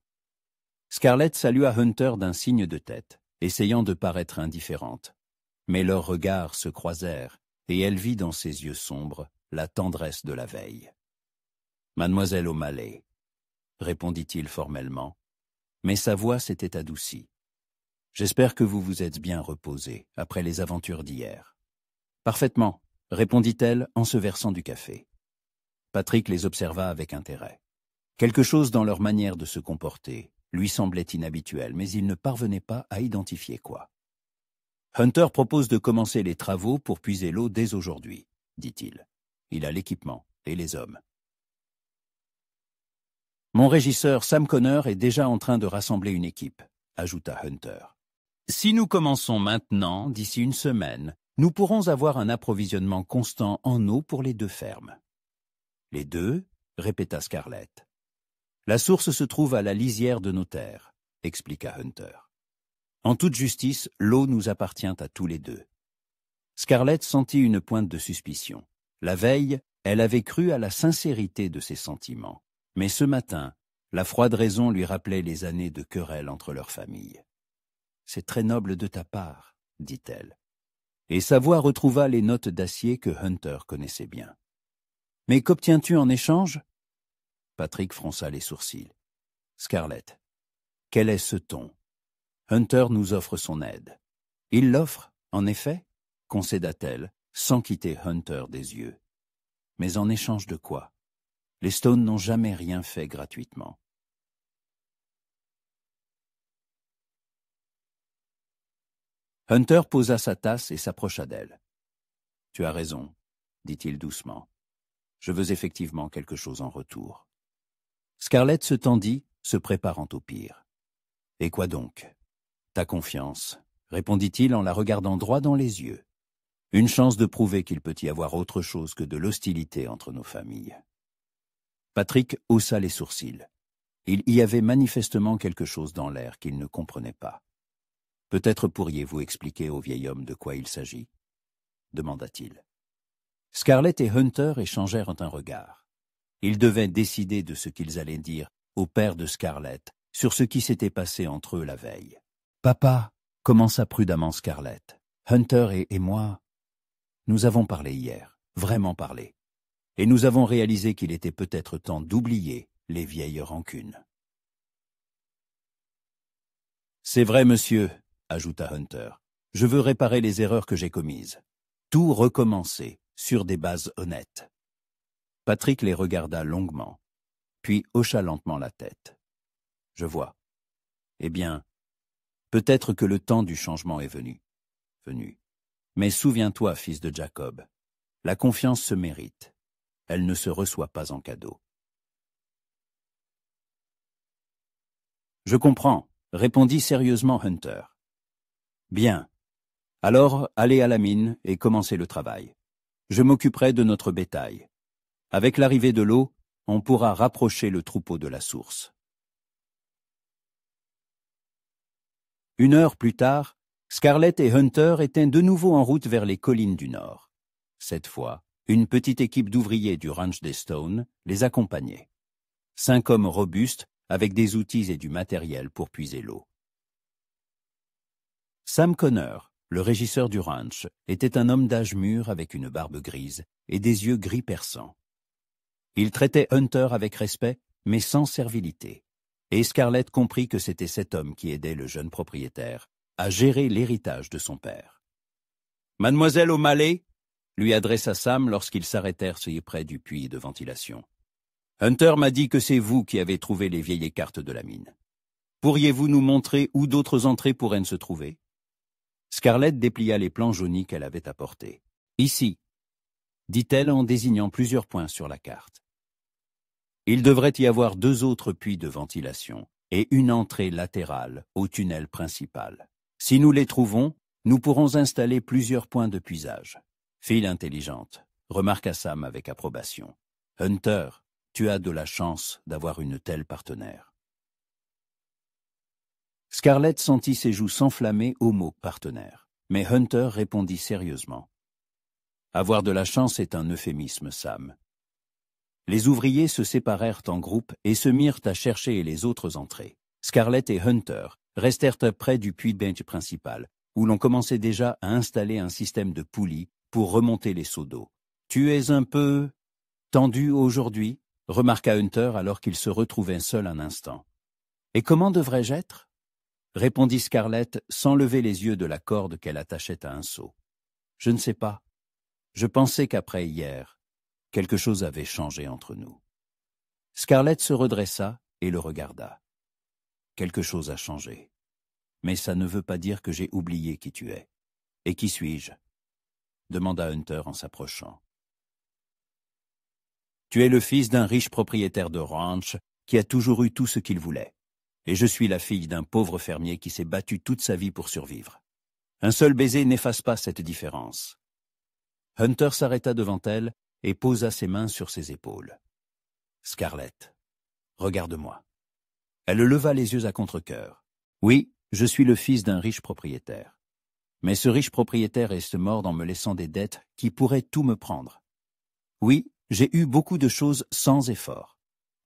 Scarlett salua Hunter d'un signe de tête essayant de paraître indifférente. Mais leurs regards se croisèrent, et elle vit dans ses yeux sombres la tendresse de la veille. « Mademoiselle O'Malley », répondit-il formellement, mais sa voix s'était adoucie. « J'espère que vous vous êtes bien reposée après les aventures d'hier. »« Parfaitement », répondit-elle en se versant du café. Patrick les observa avec intérêt. Quelque chose dans leur manière de se comporter lui semblait inhabituel, mais il ne parvenait pas à identifier quoi. « Hunter propose de commencer les travaux pour puiser l'eau dès aujourd'hui, » dit-il. « Il a l'équipement et les hommes. » « Mon régisseur Sam Connor est déjà en train de rassembler une équipe, » ajouta Hunter. « Si nous commençons maintenant, d'ici une semaine, nous pourrons avoir un approvisionnement constant en eau pour les deux fermes. »« Les deux ?» répéta Scarlett. « La source se trouve à la lisière de nos terres, » expliqua Hunter. « En toute justice, l'eau nous appartient à tous les deux. » Scarlett sentit une pointe de suspicion. La veille, elle avait cru à la sincérité de ses sentiments. Mais ce matin, la froide raison lui rappelait les années de querelle entre leurs familles. « C'est très noble de ta part, » dit-elle. Et sa voix retrouva les notes d'acier que Hunter connaissait bien. « Mais qu'obtiens-tu en échange ?» Patrick fronça les sourcils. « Scarlett, quel est ce ton ? Hunter nous offre son aide. »« Il l'offre, en effet ?» concéda-t-elle, sans quitter Hunter des yeux. « Mais en échange de quoi ? Les Stones n'ont jamais rien fait gratuitement. » Hunter posa sa tasse et s'approcha d'elle. « Tu as raison, » dit-il doucement. « Je veux effectivement quelque chose en retour. » Scarlett se tendit, se préparant au pire. « Et quoi donc ? »« Ta confiance, » répondit-il en la regardant droit dans les yeux. « Une chance de prouver qu'il peut y avoir autre chose que de l'hostilité entre nos familles. » Patrick haussa les sourcils. Il y avait manifestement quelque chose dans l'air qu'il ne comprenait pas. « Peut-être pourriez-vous expliquer au vieil homme de quoi il s'agit ?» demanda-t-il. Scarlett et Hunter échangèrent un regard. Ils devaient décider de ce qu'ils allaient dire au père de Scarlett sur ce qui s'était passé entre eux la veille. « Papa, » commença prudemment Scarlett, « Hunter et moi, nous avons parlé hier, vraiment parlé. Et nous avons réalisé qu'il était peut-être temps d'oublier les vieilles rancunes. »« C'est vrai, monsieur, » ajouta Hunter. « Je veux réparer les erreurs que j'ai commises. Tout recommencer, sur des bases honnêtes. » Patrick les regarda longuement, puis hocha lentement la tête. « Je vois. Eh bien, peut-être que le temps du changement est venu. Mais souviens-toi, fils de Jacob, la confiance se mérite. Elle ne se reçoit pas en cadeau. »« Je comprends, » répondit sérieusement Hunter. « Bien. Alors, allez à la mine et commencez le travail. Je m'occuperai de notre bétail. Avec l'arrivée de l'eau, on pourra rapprocher le troupeau de la source. » Une heure plus tard, Scarlett et Hunter étaient de nouveau en route vers les collines du Nord. Cette fois, une petite équipe d'ouvriers du ranch des Stones les accompagnait. 5 hommes robustes avec des outils et du matériel pour puiser l'eau. Sam Connor, le régisseur du ranch, était un homme d'âge mûr avec une barbe grise et des yeux gris perçants. Il traitait Hunter avec respect, mais sans servilité, et Scarlett comprit que c'était cet homme qui aidait le jeune propriétaire à gérer l'héritage de son père. « Mademoiselle O'Malley » lui adressa Sam lorsqu'ils s'arrêtèrent près du puits de ventilation. « Hunter m'a dit que c'est vous qui avez trouvé les vieilles cartes de la mine. Pourriez-vous nous montrer où d'autres entrées pourraient se trouver ?» Scarlett déplia les plans jaunis qu'elle avait apportés. « Ici », dit-elle en désignant plusieurs points sur la carte. Il devrait y avoir 2 autres puits de ventilation et une entrée latérale au tunnel principal. Si nous les trouvons, nous pourrons installer plusieurs points de puisage. Fille intelligente, remarqua Sam avec approbation. Hunter, tu as de la chance d'avoir une telle partenaire. Scarlett sentit ses joues s'enflammer au mot partenaire, mais Hunter répondit sérieusement. Avoir de la chance est un euphémisme, Sam. Les ouvriers se séparèrent en groupe et se mirent à chercher les autres entrées. Scarlett et Hunter restèrent près du puits de bench principal, où l'on commençait déjà à installer un système de poulies pour remonter les seaux d'eau. « Tu es un peu tendu aujourd'hui ?» remarqua Hunter alors qu'il se retrouvait seul un instant. « Et comment devrais-je être ?» répondit Scarlett sans lever les yeux de la corde qu'elle attachait à un seau. « Je ne sais pas. Je pensais qu'après hier, quelque chose avait changé entre nous. » Scarlett se redressa et le regarda. « Quelque chose a changé. Mais ça ne veut pas dire que j'ai oublié qui tu es. Et qui suis-je » demanda Hunter en s'approchant. « Tu es le fils d'un riche propriétaire de ranch qui a toujours eu tout ce qu'il voulait. Et je suis la fille d'un pauvre fermier qui s'est battu toute sa vie pour survivre. Un seul baiser n'efface pas cette différence. » Hunter s'arrêta devant elle et posa ses mains sur ses épaules. « Scarlett, regarde-moi. » Elle leva les yeux à contre-cœur. « Oui, je suis le fils d'un riche propriétaire. Mais ce riche propriétaire est mort en me laissant des dettes qui pourraient tout me prendre. Oui, j'ai eu beaucoup de choses sans effort,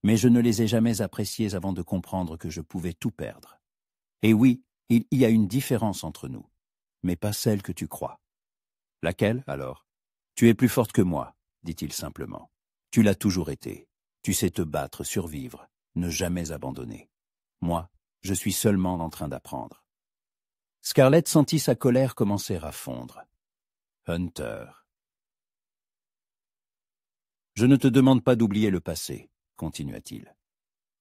mais je ne les ai jamais appréciées avant de comprendre que je pouvais tout perdre. Et oui, il y a une différence entre nous, mais pas celle que tu crois. » « Laquelle, alors ? » ?»« Tu es plus forte que moi, dit-il simplement. Tu l'as toujours été. Tu sais te battre, survivre, ne jamais abandonner. Moi, je suis seulement en train d'apprendre. » Scarlett sentit sa colère commencer à fondre. « Hunter. » « Je ne te demande pas d'oublier le passé, continua-t-il.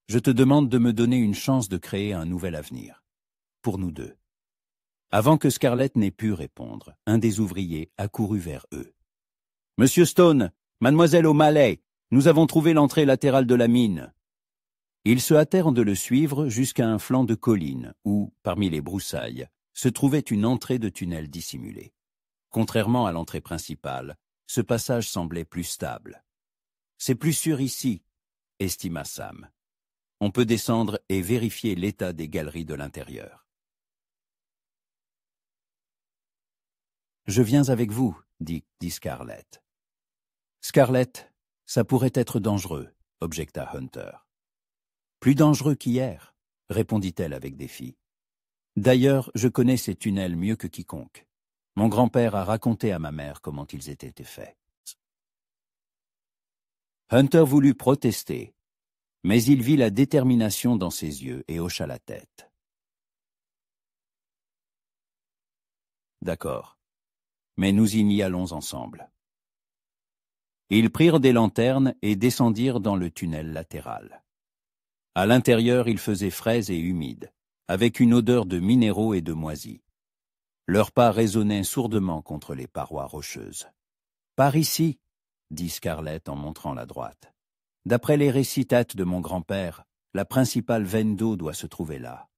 Je te demande de me donner une chance de créer un nouvel avenir. Pour nous deux. » Avant que Scarlett n'ait pu répondre, un des ouvriers accourut vers eux. « Monsieur Stone, mademoiselle O'Malley, nous avons trouvé l'entrée latérale de la mine. » Ils se hâtèrent de le suivre jusqu'à un flanc de colline où, parmi les broussailles, se trouvait une entrée de tunnel dissimulée. Contrairement à l'entrée principale, ce passage semblait plus stable. « C'est plus sûr ici, » estima Sam. « On peut descendre et vérifier l'état des galeries de l'intérieur. »« Je viens avec vous, » dit Scarlett. « Scarlett, ça pourrait être dangereux, » objecta Hunter. « Plus dangereux qu'hier, » répondit-elle avec défi. « D'ailleurs, je connais ces tunnels mieux que quiconque. Mon grand-père a raconté à ma mère comment ils étaient faits. » Hunter voulut protester, mais il vit la détermination dans ses yeux et hocha la tête. « D'accord, mais nous y allons ensemble. » Ils prirent des lanternes et descendirent dans le tunnel latéral. À l'intérieur, il faisait frais et humide, avec une odeur de minéraux et de moisis. Leurs pas résonnaient sourdement contre les parois rocheuses. « Par ici, » dit Scarlett en montrant la droite. « D'après les récitates de mon grand-père, la principale veine d'eau doit se trouver là. »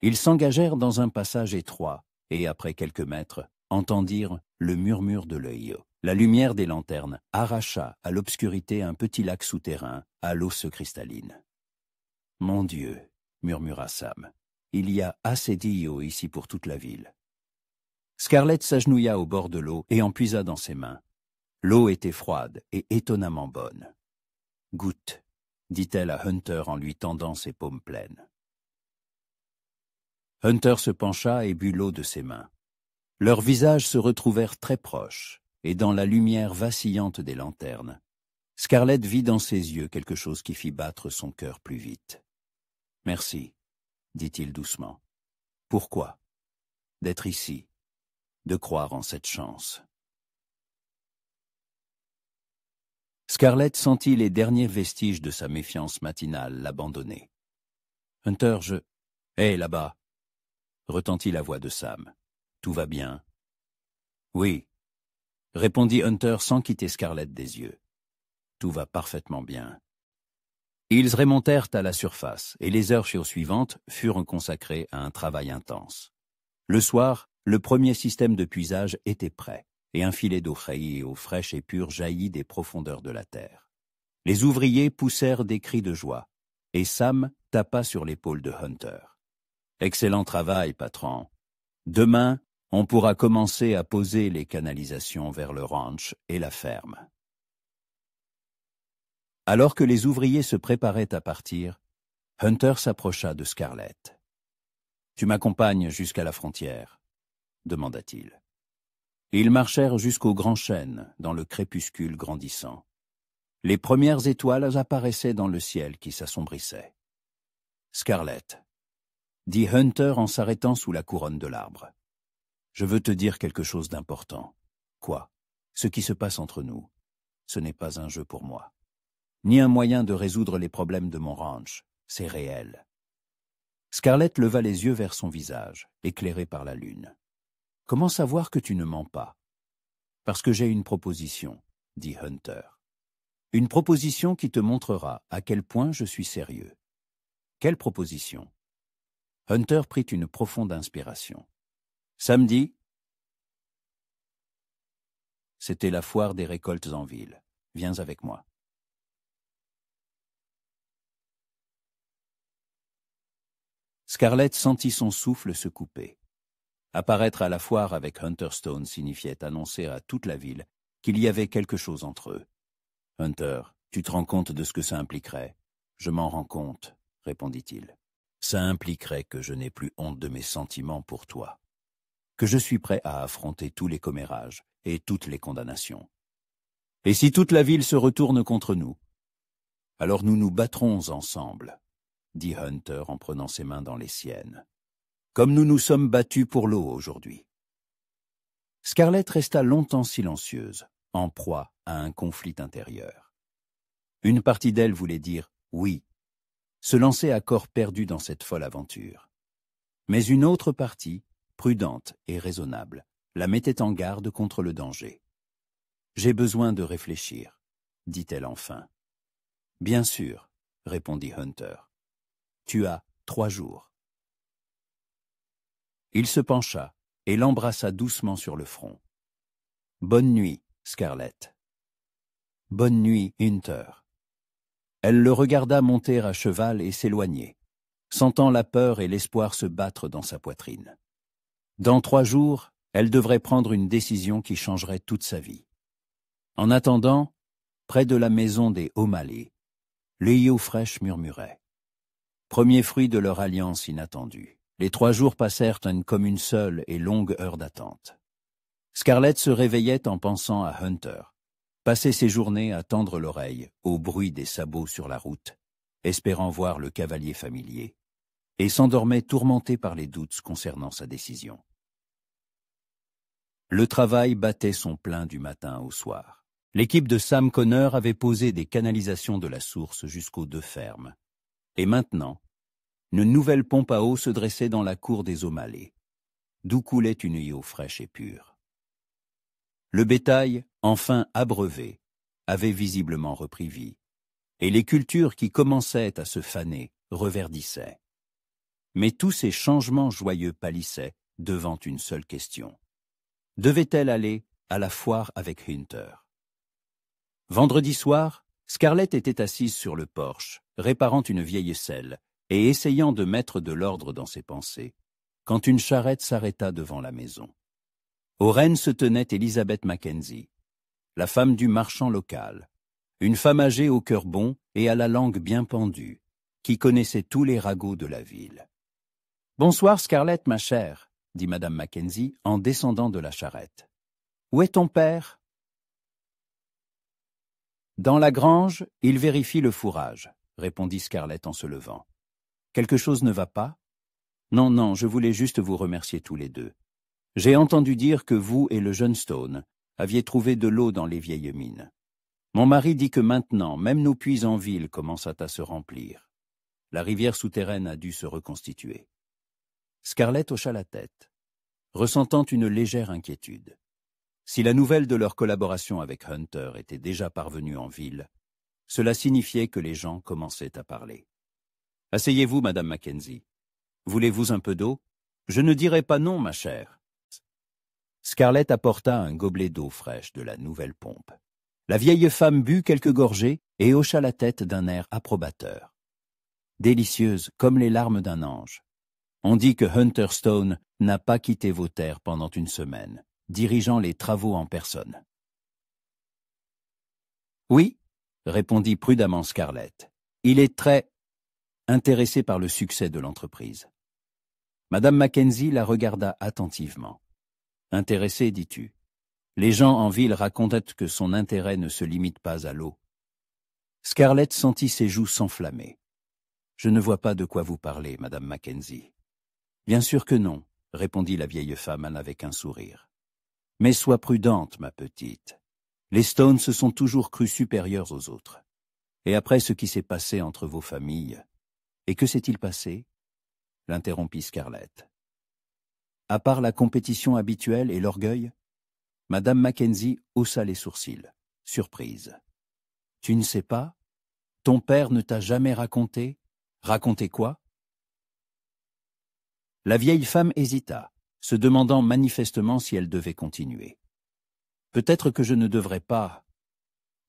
Ils s'engagèrent dans un passage étroit et, après quelques mètres, entendirent le murmure de l'œil. La lumière des lanternes arracha à l'obscurité un petit lac souterrain à l'eau cristalline. « Mon Dieu, » murmura Sam, « il y a assez d'eau ici pour toute la ville. » Scarlett s'agenouilla au bord de l'eau et en puisa dans ses mains. L'eau était froide et étonnamment bonne. « Goûte, » dit-elle à Hunter en lui tendant ses paumes pleines. Hunter se pencha et but l'eau de ses mains. Leurs visages se retrouvèrent très proches, et dans la lumière vacillante des lanternes, Scarlett vit dans ses yeux quelque chose qui fit battre son cœur plus vite. « Merci, » dit-il doucement. « Pourquoi ? D'être ici, de croire en cette chance. » Scarlett sentit les derniers vestiges de sa méfiance matinale l'abandonner. « Hunter, je... Hé, là-bas !» retentit la voix de Sam. « Tout va bien ?»« Oui, » répondit Hunter sans quitter Scarlett des yeux. « Tout va parfaitement bien. » Ils remontèrent à la surface et les heures suivantes furent consacrées à un travail intense. Le soir, le premier système de puisage était prêt et un filet d'eau fraîche et pure jaillit des profondeurs de la terre. Les ouvriers poussèrent des cris de joie et Sam tapa sur l'épaule de Hunter. « Excellent travail, patron. Demain, on pourra commencer à poser les canalisations vers le ranch et la ferme. » Alors que les ouvriers se préparaient à partir, Hunter s'approcha de Scarlett. « Tu m'accompagnes jusqu'à la frontière ?» demanda-t-il. Ils marchèrent jusqu'au grand chêne, dans le crépuscule grandissant. Les premières étoiles apparaissaient dans le ciel qui s'assombrissait. « Scarlett, » dit Hunter en s'arrêtant sous la couronne de l'arbre. « Je veux te dire quelque chose d'important. Quoi? Ce qui se passe entre nous, ce n'est pas un jeu pour moi. Ni un moyen de résoudre les problèmes de mon ranch. C'est réel. » Scarlett leva les yeux vers son visage, éclairé par la lune. « Comment savoir que tu ne mens pas? »« Parce que j'ai une proposition, » dit Hunter. « Une proposition qui te montrera à quel point je suis sérieux. »« Quelle proposition ?» Hunter prit une profonde inspiration. « Samedi, c'était la foire des récoltes en ville. Viens avec moi. » Scarlett sentit son souffle se couper. Apparaître à la foire avec Hunter Stone signifiait annoncer à toute la ville qu'il y avait quelque chose entre eux. « Hunter, tu te rends compte de ce que ça impliquerait? »« Je m'en rends compte, » répondit-il. « Ça impliquerait que je n'ai plus honte de mes sentiments pour toi, que je suis prêt à affronter tous les commérages et toutes les condamnations. Et si toute la ville se retourne contre nous, alors nous nous battrons ensemble, » dit Hunter en prenant ses mains dans les siennes. « Comme nous nous sommes battus pour l'eau aujourd'hui. » Scarlett resta longtemps silencieuse, en proie à un conflit intérieur. Une partie d'elle voulait dire « oui », se lancer à corps perdu dans cette folle aventure. Mais une autre partie, prudente et raisonnable, la mettait en garde contre le danger. « J'ai besoin de réfléchir, » dit-elle enfin. « Bien sûr, » répondit Hunter. « Tu as 3 jours. » Il se pencha et l'embrassa doucement sur le front. « Bonne nuit, Scarlett. »« Bonne nuit, Hunter. » Elle le regarda monter à cheval et s'éloigner, sentant la peur et l'espoir se battre dans sa poitrine. Dans 3 jours, elle devrait prendre une décision qui changerait toute sa vie. En attendant, près de la maison des O'Malley, les eaux fraîches murmuraient. Premier fruit de leur alliance inattendue. Les 3 jours passèrent comme une seule et longue heure d'attente. Scarlett se réveillait en pensant à Hunter, passait ses journées à tendre l'oreille au bruit des sabots sur la route, espérant voir le cavalier familier, et s'endormait tourmentée par les doutes concernant sa décision. Le travail battait son plein du matin au soir. L'équipe de Sam Conner avait posé des canalisations de la source jusqu'aux 2 fermes. Et maintenant, une nouvelle pompe à eau se dressait dans la cour des O'Malley, d'où coulait une eau fraîche et pure. Le bétail, enfin abreuvé, avait visiblement repris vie, et les cultures qui commençaient à se faner reverdissaient. Mais tous ces changements joyeux pâlissaient devant une seule question. Devait-elle aller à la foire avec Hunter? Vendredi soir, Scarlett était assise sur le porche, réparant une vieille selle et essayant de mettre de l'ordre dans ses pensées, quand une charrette s'arrêta devant la maison. Aux rênes se tenait Elizabeth Mackenzie, la femme du marchand local, une femme âgée au cœur bon et à la langue bien pendue, qui connaissait tous les ragots de la ville. « Bonsoir Scarlett, ma chère, » dit Madame Mackenzie en descendant de la charrette. « Où est ton père ?»« Dans la grange, il vérifie le fourrage, » répondit Scarlett en se levant. « Quelque chose ne va pas ? » Non, non, je voulais juste vous remercier tous les deux. J'ai entendu dire que vous et le jeune Stone aviez trouvé de l'eau dans les vieilles mines. Mon mari dit que maintenant, même nos puits en ville commencent à se remplir. La rivière souterraine a dû se reconstituer. Scarlett hocha la tête, ressentant une légère inquiétude. Si la nouvelle de leur collaboration avec Hunter était déjà parvenue en ville, cela signifiait que les gens commençaient à parler. « Asseyez-vous, Madame Mackenzie. Voulez-vous un peu d'eau ? Je ne dirai pas non, ma chère. » Scarlett apporta un gobelet d'eau fraîche de la nouvelle pompe. La vieille femme but quelques gorgées et hocha la tête d'un air approbateur. Délicieuse comme les larmes d'un ange. On dit que Hunter Stone n'a pas quitté vos terres pendant une semaine, dirigeant les travaux en personne. « Oui, » répondit prudemment Scarlett. « Il est très... » intéressée par le succès de l'entreprise. Madame Mackenzie la regarda attentivement. Intéressée, dis-tu? Les gens en ville racontent que son intérêt ne se limite pas à l'eau. Scarlett sentit ses joues s'enflammer. Je ne vois pas de quoi vous parlez, Madame Mackenzie. Bien sûr que non, répondit la vieille femme avec un sourire. Mais sois prudente, ma petite. Les Stones se sont toujours crus supérieurs aux autres. Et après ce qui s'est passé entre vos familles, et que s'est-il passé? L'interrompit Scarlett. À part la compétition habituelle et l'orgueil, Madame Mackenzie haussa les sourcils, surprise. Tu ne sais pas? Ton père ne t'a jamais raconté? Raconté quoi? La vieille femme hésita, se demandant manifestement si elle devait continuer. Peut-être que je ne devrais pas,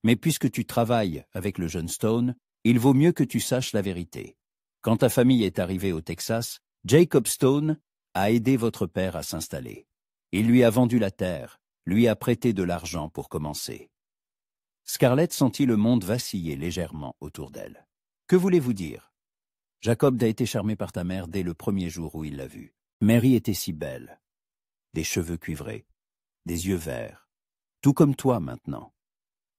mais puisque tu travailles avec le jeune Stone, il vaut mieux que tu saches la vérité. Quand ta famille est arrivée au Texas, Jacob Stone a aidé votre père à s'installer. Il lui a vendu la terre, lui a prêté de l'argent pour commencer. Scarlett sentit le monde vaciller légèrement autour d'elle. Que voulez-vous dire? Jacob a été charmé par ta mère dès le premier jour où il l'a vue. Mary était si belle. Des cheveux cuivrés, des yeux verts, tout comme toi maintenant.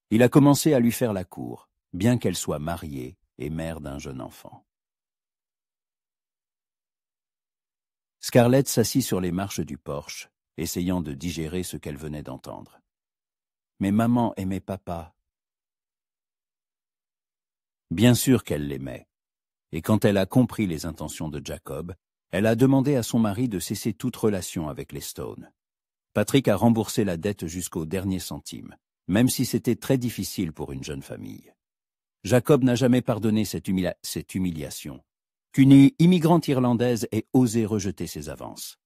Il a commencé à lui faire la cour, bien qu'elle soit mariée et mère d'un jeune enfant. Scarlett s'assit sur les marches du porche, essayant de digérer ce qu'elle venait d'entendre. Mais maman aimait papa. Bien sûr qu'elle l'aimait, et quand elle a compris les intentions de Jacob, elle a demandé à son mari de cesser toute relation avec les Stone. Patrick a remboursé la dette jusqu'au dernier centime, même si c'était très difficile pour une jeune famille. Jacob n'a jamais pardonné cette humiliation, qu'une immigrante irlandaise ait osé rejeter ses avances.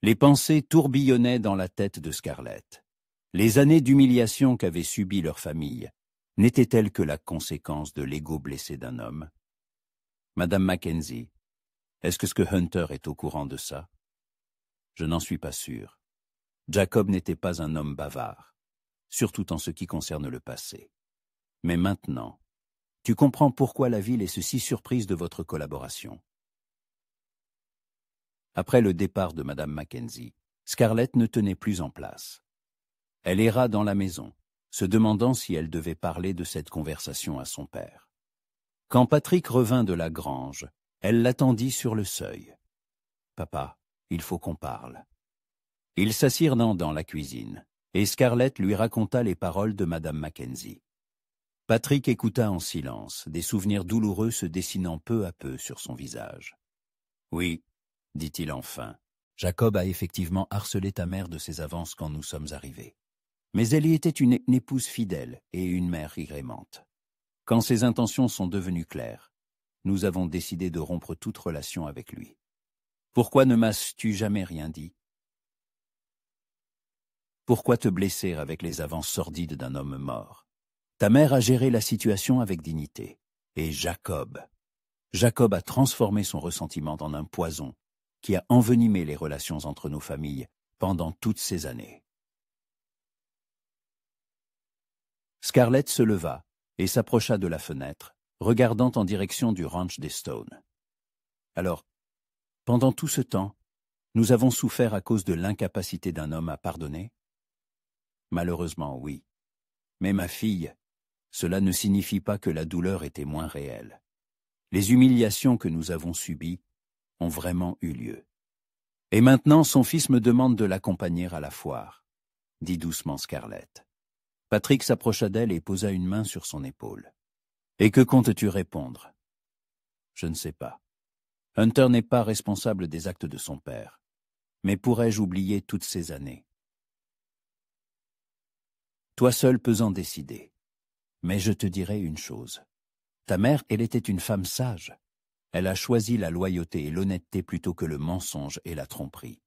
Les pensées tourbillonnaient dans la tête de Scarlett. Les années d'humiliation qu'avait subies leur famille n'étaient-elles que la conséquence de l'ego blessé d'un homme? Madame Mackenzie, est-ce que Hunter est au courant de ça? Je n'en suis pas sûr. Jacob n'était pas un homme bavard, surtout en ce qui concerne le passé. Mais maintenant, tu comprends pourquoi la ville est si surprise de votre collaboration. Après le départ de Madame Mackenzie, Scarlett ne tenait plus en place. Elle erra dans la maison, se demandant si elle devait parler de cette conversation à son père. Quand Patrick revint de la grange, elle l'attendit sur le seuil. « Papa, il faut qu'on parle. » Ils s'assirent dans la cuisine, et Scarlett lui raconta les paroles de Madame Mackenzie. Patrick écouta en silence, des souvenirs douloureux se dessinant peu à peu sur son visage. « Oui, dit-il enfin, Jacob a effectivement harcelé ta mère de ses avances quand nous sommes arrivés. Mais elle y était une épouse fidèle et une mère agrémente. Quand ses intentions sont devenues claires, nous avons décidé de rompre toute relation avec lui. Pourquoi ne m'as-tu jamais rien dit? Pourquoi te blesser avec les avances sordides d'un homme mort? Ta mère a géré la situation avec dignité. Et Jacob a transformé son ressentiment en un poison qui a envenimé les relations entre nos familles pendant toutes ces années. Scarlett se leva et s'approcha de la fenêtre, regardant en direction du ranch des Stone. Alors, pendant tout ce temps, nous avons souffert à cause de l'incapacité d'un homme à pardonner? Malheureusement, oui. Mais ma fille, cela ne signifie pas que la douleur était moins réelle. Les humiliations que nous avons subies ont vraiment eu lieu. Et maintenant, son fils me demande de l'accompagner à la foire, dit doucement Scarlett. Patrick s'approcha d'elle et posa une main sur son épaule. Et que comptes-tu répondre? Je ne sais pas. Hunter n'est pas responsable des actes de son père. Mais pourrais-je oublier toutes ces années? Toi seul peux en décider. Mais je te dirai une chose. Ta mère, elle était une femme sage. Elle a choisi la loyauté et l'honnêteté plutôt que le mensonge et la tromperie.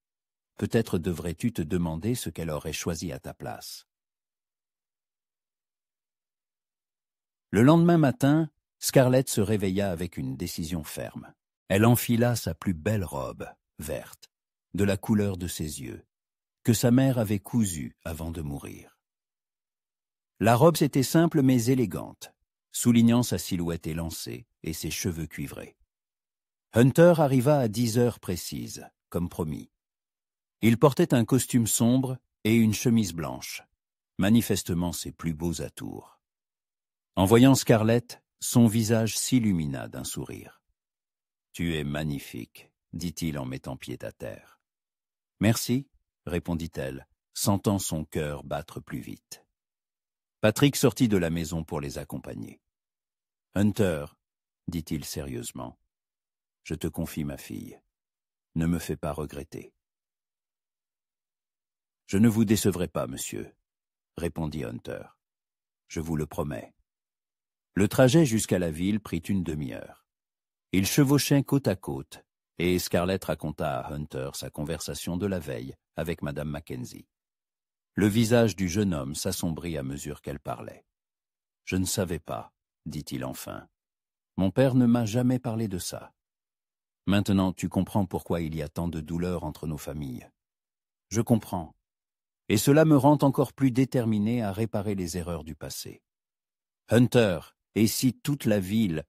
Peut-être devrais-tu te demander ce qu'elle aurait choisi à ta place. Le lendemain matin, Scarlett se réveilla avec une décision ferme. Elle enfila sa plus belle robe, verte, de la couleur de ses yeux, que sa mère avait cousue avant de mourir. La robe était simple mais élégante, soulignant sa silhouette élancée et ses cheveux cuivrés. Hunter arriva à 10 heures précises, comme promis. Il portait un costume sombre et une chemise blanche, manifestement ses plus beaux atours. En voyant Scarlett, son visage s'illumina d'un sourire. « Tu es magnifique », dit-il en mettant pied à terre. « Merci », répondit-elle, sentant son cœur battre plus vite. Patrick sortit de la maison pour les accompagner. « Hunter, » dit-il sérieusement, « je te confie ma fille. Ne me fais pas regretter. »« Je ne vous décevrai pas, monsieur, » répondit Hunter. « Je vous le promets. » Le trajet jusqu'à la ville prit une demi-heure. Ils chevauchaient côte à côte, et Scarlett raconta à Hunter sa conversation de la veille avec Madame Mackenzie. Le visage du jeune homme s'assombrit à mesure qu'elle parlait. « Je ne savais pas, » dit-il enfin. « Mon père ne m'a jamais parlé de ça. Maintenant, tu comprends pourquoi il y a tant de douleur entre nos familles. Je comprends. Et cela me rend encore plus déterminé à réparer les erreurs du passé. Hunter, et si toute la ville...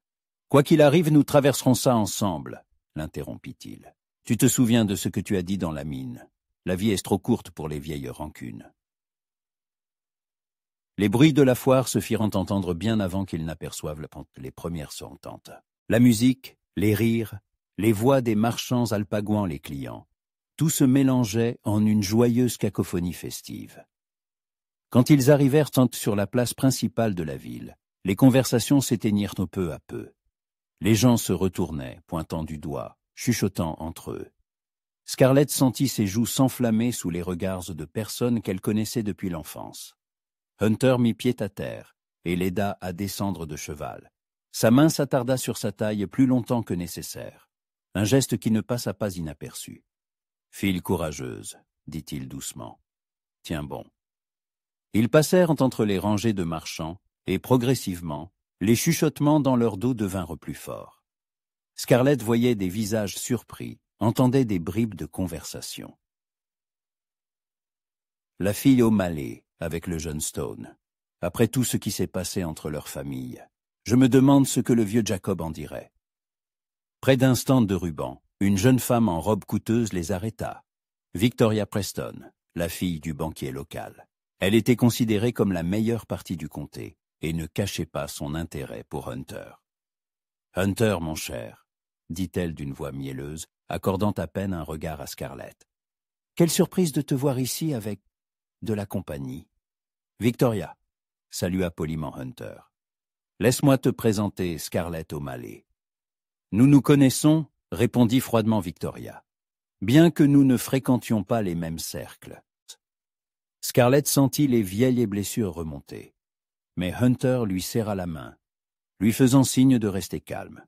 Quoi qu'il arrive, nous traverserons ça ensemble, l'interrompit-il. Tu te souviens de ce que tu as dit dans la mine. La vie est trop courte pour les vieilles rancunes. Les bruits de la foire se firent entendre bien avant qu'ils n'aperçoivent les premières ententes. La musique, les rires, les voix des marchands alpaguant les clients, tout se mélangeait en une joyeuse cacophonie festive. Quand ils arrivèrent sur la place principale de la ville, les conversations s'éteignirent peu à peu. Les gens se retournaient, pointant du doigt, chuchotant entre eux. Scarlett sentit ses joues s'enflammer sous les regards de personnes qu'elle connaissait depuis l'enfance. Hunter mit pied à terre et l'aida à descendre de cheval. Sa main s'attarda sur sa taille plus longtemps que nécessaire, un geste qui ne passa pas inaperçu. « Fille courageuse », dit-il doucement. « Tiens bon. » Ils passèrent entre les rangées de marchands et, progressivement, les chuchotements dans leur dos devinrent plus forts. Scarlett voyait des visages surpris, entendait des bribes de conversation. La fille O'Malley, avec le jeune Stone. Après tout ce qui s'est passé entre leurs familles, je me demande ce que le vieux Jacob en dirait. Près d'un stand de ruban, une jeune femme en robe coûteuse les arrêta. Victoria Preston, la fille du banquier local. Elle était considérée comme la meilleure partie du comté et ne cachait pas son intérêt pour Hunter. « Hunter, mon cher, » dit-elle d'une voix mielleuse, accordant à peine un regard à Scarlett. « Quelle surprise de te voir ici avec de la compagnie. »« Victoria, » salua poliment Hunter. « Laisse-moi te présenter Scarlett O'Malley. »« Nous nous connaissons, » répondit froidement Victoria, « bien que nous ne fréquentions pas les mêmes cercles. » Scarlett sentit les vieilles blessures remonter. Mais Hunter lui serra la main, lui faisant signe de rester calme.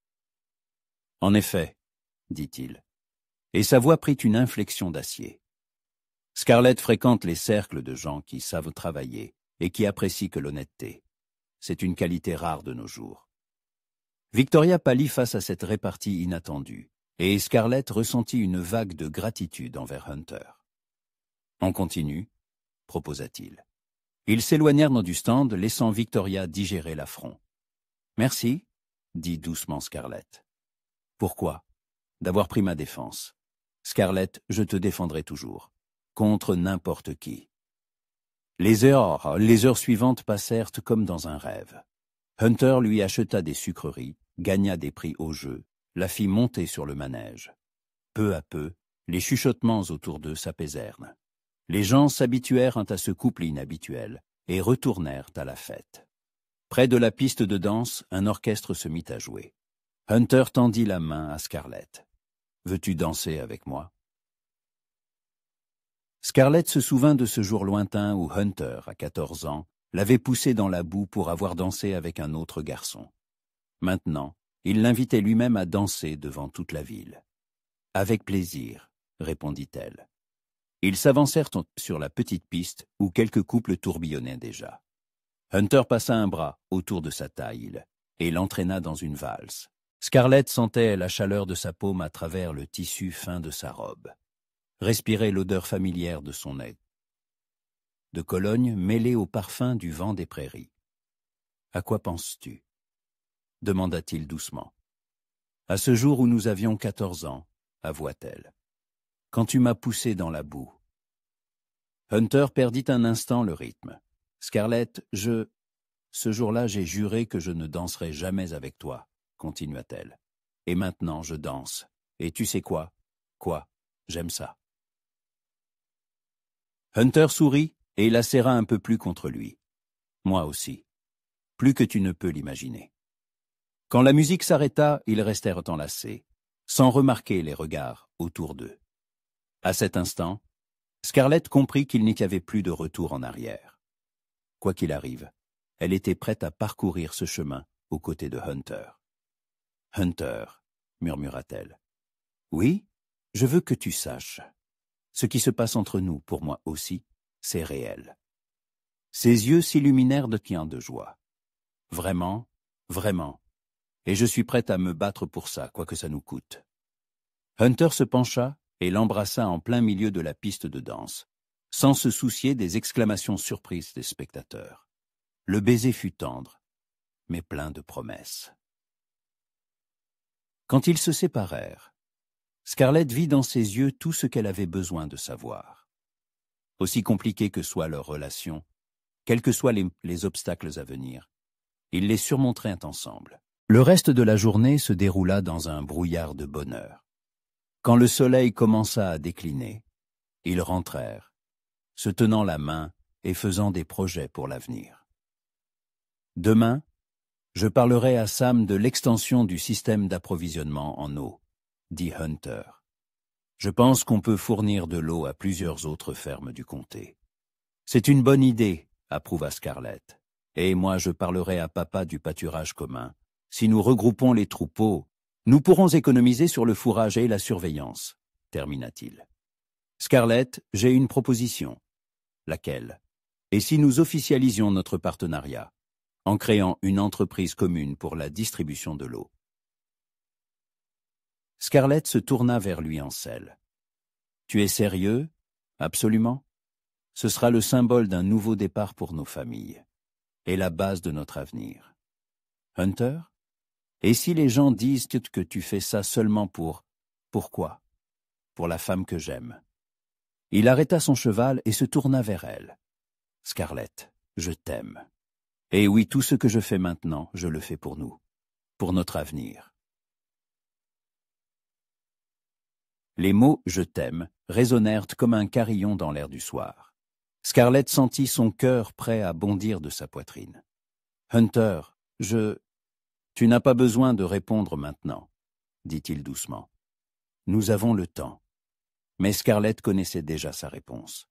« En effet, » dit-il, et sa voix prit une inflexion d'acier. Scarlett fréquente les cercles de gens qui savent travailler et qui apprécient que l'honnêteté. C'est une qualité rare de nos jours. Victoria pâlit face à cette répartie inattendue, et Scarlett ressentit une vague de gratitude envers Hunter. « On continue » proposa-t-il. Ils s'éloignèrent du stand, laissant Victoria digérer l'affront. « Merci, » dit doucement Scarlett. « Pourquoi ? D'avoir pris ma défense. Scarlett, je te défendrai toujours, contre n'importe qui. » Les heures suivantes passèrent comme dans un rêve. Hunter lui acheta des sucreries, gagna des prix au jeu, la fit monter sur le manège. Peu à peu, les chuchotements autour d'eux s'apaisèrent. Les gens s'habituèrent à ce couple inhabituel et retournèrent à la fête. Près de la piste de danse, un orchestre se mit à jouer. Hunter tendit la main à Scarlett. « Veux-tu danser avec moi ?» Scarlett se souvint de ce jour lointain où Hunter, à 14 ans, l'avait poussé dans la boue pour avoir dansé avec un autre garçon. Maintenant, il l'invitait lui-même à danser devant toute la ville. « Avec plaisir, » répondit-elle. Ils s'avancèrent sur la petite piste où quelques couples tourbillonnaient déjà. Hunter passa un bras autour de sa taille et l'entraîna dans une valse. Scarlett sentait la chaleur de sa paume à travers le tissu fin de sa robe. Respirait l'odeur familière de son nez, de Cologne mêlée au parfum du vent des prairies. À quoi penses-tu? Demanda-t-il doucement. À ce jour où nous avions 14 ans, avoua-t-elle. Quand tu m'as poussé dans la boue. Hunter perdit un instant le rythme. Scarlett, ce jour-là, j'ai juré que je ne danserai jamais avec toi, continua-t-elle. Et maintenant, je danse. Et tu sais quoi? Quoi? J'aime ça. Hunter sourit et la serra un peu plus contre lui. Moi aussi. Plus que tu ne peux l'imaginer. Quand la musique s'arrêta, ils restèrent enlacés, sans remarquer les regards autour d'eux. À cet instant, Scarlett comprit qu'il n'y avait plus de retour en arrière. Quoi qu'il arrive, elle était prête à parcourir ce chemin aux côtés de Hunter. « Hunter, » murmura-t-elle. « Oui, je veux que tu saches. Ce qui se passe entre nous, pour moi aussi, c'est réel. » Ses yeux s'illuminèrent de joie. « Vraiment, vraiment. Et je suis prête à me battre pour ça, quoi que ça nous coûte. » Hunter se pencha et l'embrassa en plein milieu de la piste de danse, sans se soucier des exclamations surprises des spectateurs. Le baiser fut tendre, mais plein de promesses. Quand ils se séparèrent, Scarlett vit dans ses yeux tout ce qu'elle avait besoin de savoir. Aussi compliquée que soit leur relation, quels que soient les obstacles à venir, ils les surmonteraient ensemble. Le reste de la journée se déroula dans un brouillard de bonheur. Quand le soleil commença à décliner, ils rentrèrent, se tenant la main et faisant des projets pour l'avenir. Demain, je parlerai à Sam de l'extension du système d'approvisionnement en eau, dit Hunter. Je pense qu'on peut fournir de l'eau à plusieurs autres fermes du comté. C'est une bonne idée, approuva Scarlett. Et moi je parlerai à papa du pâturage commun. Si nous regroupons les troupeaux, nous pourrons économiser sur le fourrage et la surveillance, termina-t-il. Scarlett, j'ai une proposition. Laquelle? Et si nous officialisions notre partenariat, en créant une entreprise commune pour la distribution de l'eau? Scarlett se tourna vers lui en selle. Tu es sérieux? Absolument. Ce sera le symbole d'un nouveau départ pour nos familles, et la base de notre avenir. Hunter? Et si les gens disent que tu fais ça seulement pourquoi? Pour la femme que j'aime. Il arrêta son cheval et se tourna vers elle. Scarlett, je t'aime. Et oui, tout ce que je fais maintenant, je le fais pour nous, pour notre avenir. Les mots « je t'aime » résonnèrent comme un carillon dans l'air du soir. Scarlett sentit son cœur prêt à bondir de sa poitrine. Hunter, tu n'as pas besoin de répondre maintenant, dit-il doucement. Nous avons le temps. Mais Scarlett connaissait déjà sa réponse.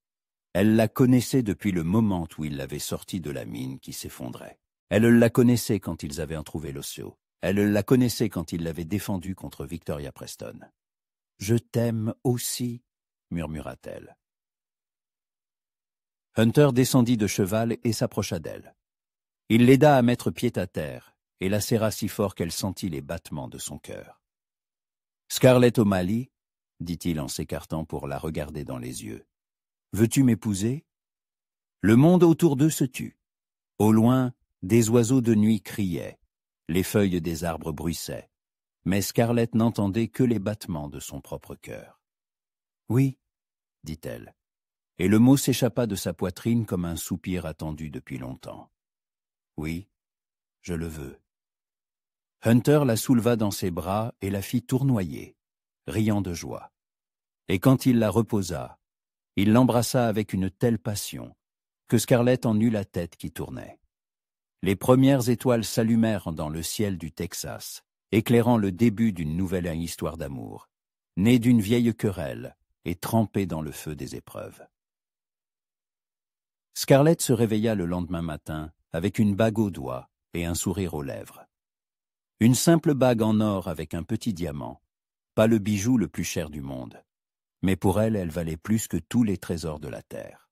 Elle la connaissait depuis le moment où il l'avait sortie de la mine qui s'effondrait. Elle la connaissait quand ils avaient trouvé l'Osseo. Elle la connaissait quand il l'avait défendue contre Victoria Preston. « Je t'aime aussi, » murmura-t-elle. Hunter descendit de cheval et s'approcha d'elle. Il l'aida à mettre pied à terre et la serra si fort qu'elle sentit les battements de son cœur. « Scarlett O'Malley, » dit-il en s'écartant pour la regarder dans les yeux, « veux-tu m'épouser » Le monde autour d'eux se tut. Au loin, des oiseaux de nuit criaient, les feuilles des arbres bruissaient, mais Scarlett n'entendait que les battements de son propre cœur. « Oui, » dit-elle, et le mot s'échappa de sa poitrine comme un soupir attendu depuis longtemps. « Oui, je le veux. » Hunter la souleva dans ses bras et la fit tournoyer, riant de joie. Et quand il la reposa, il l'embrassa avec une telle passion que Scarlett en eut la tête qui tournait. Les premières étoiles s'allumèrent dans le ciel du Texas, éclairant le début d'une nouvelle histoire d'amour, née d'une vieille querelle et trempée dans le feu des épreuves. Scarlett se réveilla le lendemain matin avec une bague au doigt et un sourire aux lèvres. Une simple bague en or avec un petit diamant, pas le bijou le plus cher du monde, mais pour elle, elle valait plus que tous les trésors de la terre.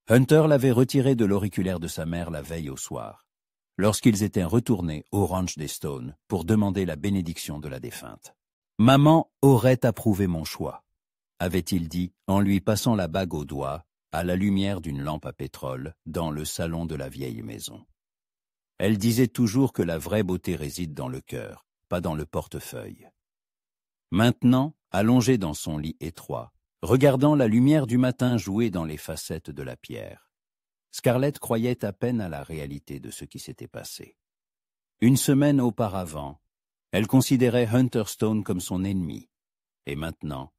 Hunter l'avait retirée de l'auriculaire de sa mère la veille au soir, lorsqu'ils étaient retournés au ranch des Stones pour demander la bénédiction de la défunte. « Maman aurait approuvé mon choix », avait-il dit en lui passant la bague au doigt à la lumière d'une lampe à pétrole dans le salon de la vieille maison. Elle disait toujours que la vraie beauté réside dans le cœur, pas dans le portefeuille. Maintenant, allongée dans son lit étroit, regardant la lumière du matin jouer dans les facettes de la pierre, Scarlett croyait à peine à la réalité de ce qui s'était passé. Une semaine auparavant, elle considérait Hunter Stone comme son ennemi, et maintenant,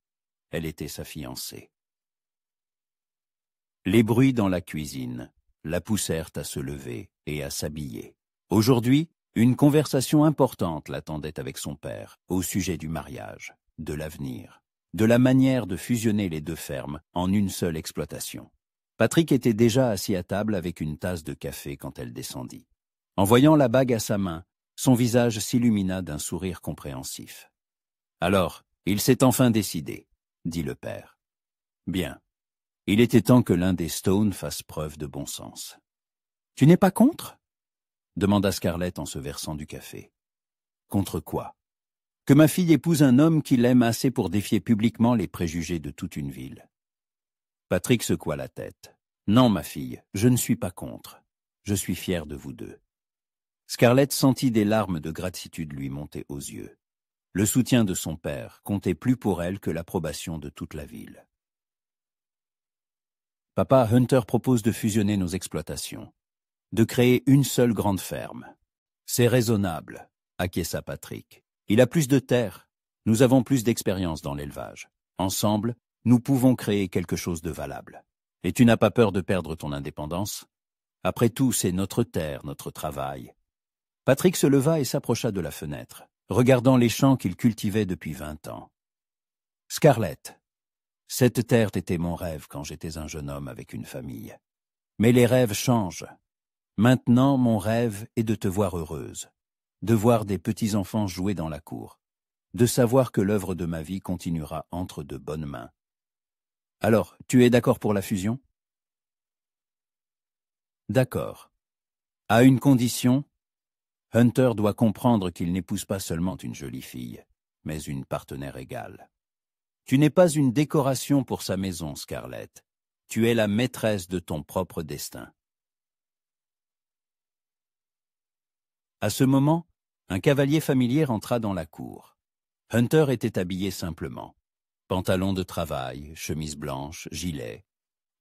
elle était sa fiancée. Les bruits dans la cuisine la poussèrent à se lever et à s'habiller. Aujourd'hui, une conversation importante l'attendait avec son père au sujet du mariage, de l'avenir, de la manière de fusionner les deux fermes en une seule exploitation. Patrick était déjà assis à table avec une tasse de café quand elle descendit. En voyant la bague à sa main, son visage s'illumina d'un sourire compréhensif. « Alors, il s'est enfin décidé, » dit le père. « Bien. Il était temps que l'un des Stone fasse preuve de bon sens. »« Tu n'es pas contre ?» demanda Scarlett en se versant du café. « Contre quoi ? Que ma fille épouse un homme qui l'aime assez pour défier publiquement les préjugés de toute une ville. » Patrick secoua la tête. « Non, ma fille, je ne suis pas contre. Je suis fier de vous deux. » Scarlett sentit des larmes de gratitude lui monter aux yeux. Le soutien de son père comptait plus pour elle que l'approbation de toute la ville. « Papa, Hunter propose de fusionner nos exploitations, de créer une seule grande ferme. C'est raisonnable, acquiesça Patrick. Il a plus de terre, nous avons plus d'expérience dans l'élevage. Ensemble, nous pouvons créer quelque chose de valable. Et tu n'as pas peur de perdre ton indépendance? Après tout, c'est notre terre, notre travail. » Patrick se leva et s'approcha de la fenêtre, regardant les champs qu'il cultivait depuis 20 ans. « Scarlett, cette terre était mon rêve quand j'étais un jeune homme avec une famille. Mais les rêves changent. Maintenant, mon rêve est de te voir heureuse, de voir des petits-enfants jouer dans la cour, de savoir que l'œuvre de ma vie continuera entre de bonnes mains. Alors, tu es d'accord pour la fusion? » « D'accord. À une condition, Hunter doit comprendre qu'il n'épouse pas seulement une jolie fille, mais une partenaire égale. Tu n'es pas une décoration pour sa maison, Scarlett. Tu es la maîtresse de ton propre destin. » À ce moment, un cavalier familier entra dans la cour. Hunter était habillé simplement. Pantalon de travail, chemise blanche, gilet.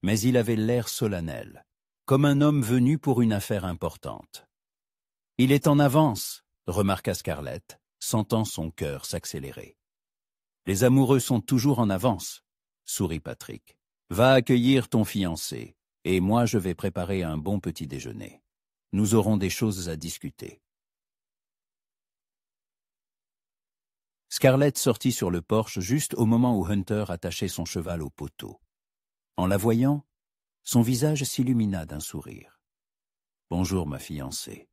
Mais il avait l'air solennel, comme un homme venu pour une affaire importante. « Il est en avance, » remarqua Scarlett, sentant son cœur s'accélérer. « Les amoureux sont toujours en avance, » sourit Patrick. « Va accueillir ton fiancé, et moi je vais préparer un bon petit déjeuner. Nous aurons des choses à discuter. » Scarlett sortit sur le porche juste au moment où Hunter attachait son cheval au poteau. En la voyant, son visage s'illumina d'un sourire. « Bonjour, ma fiancée, »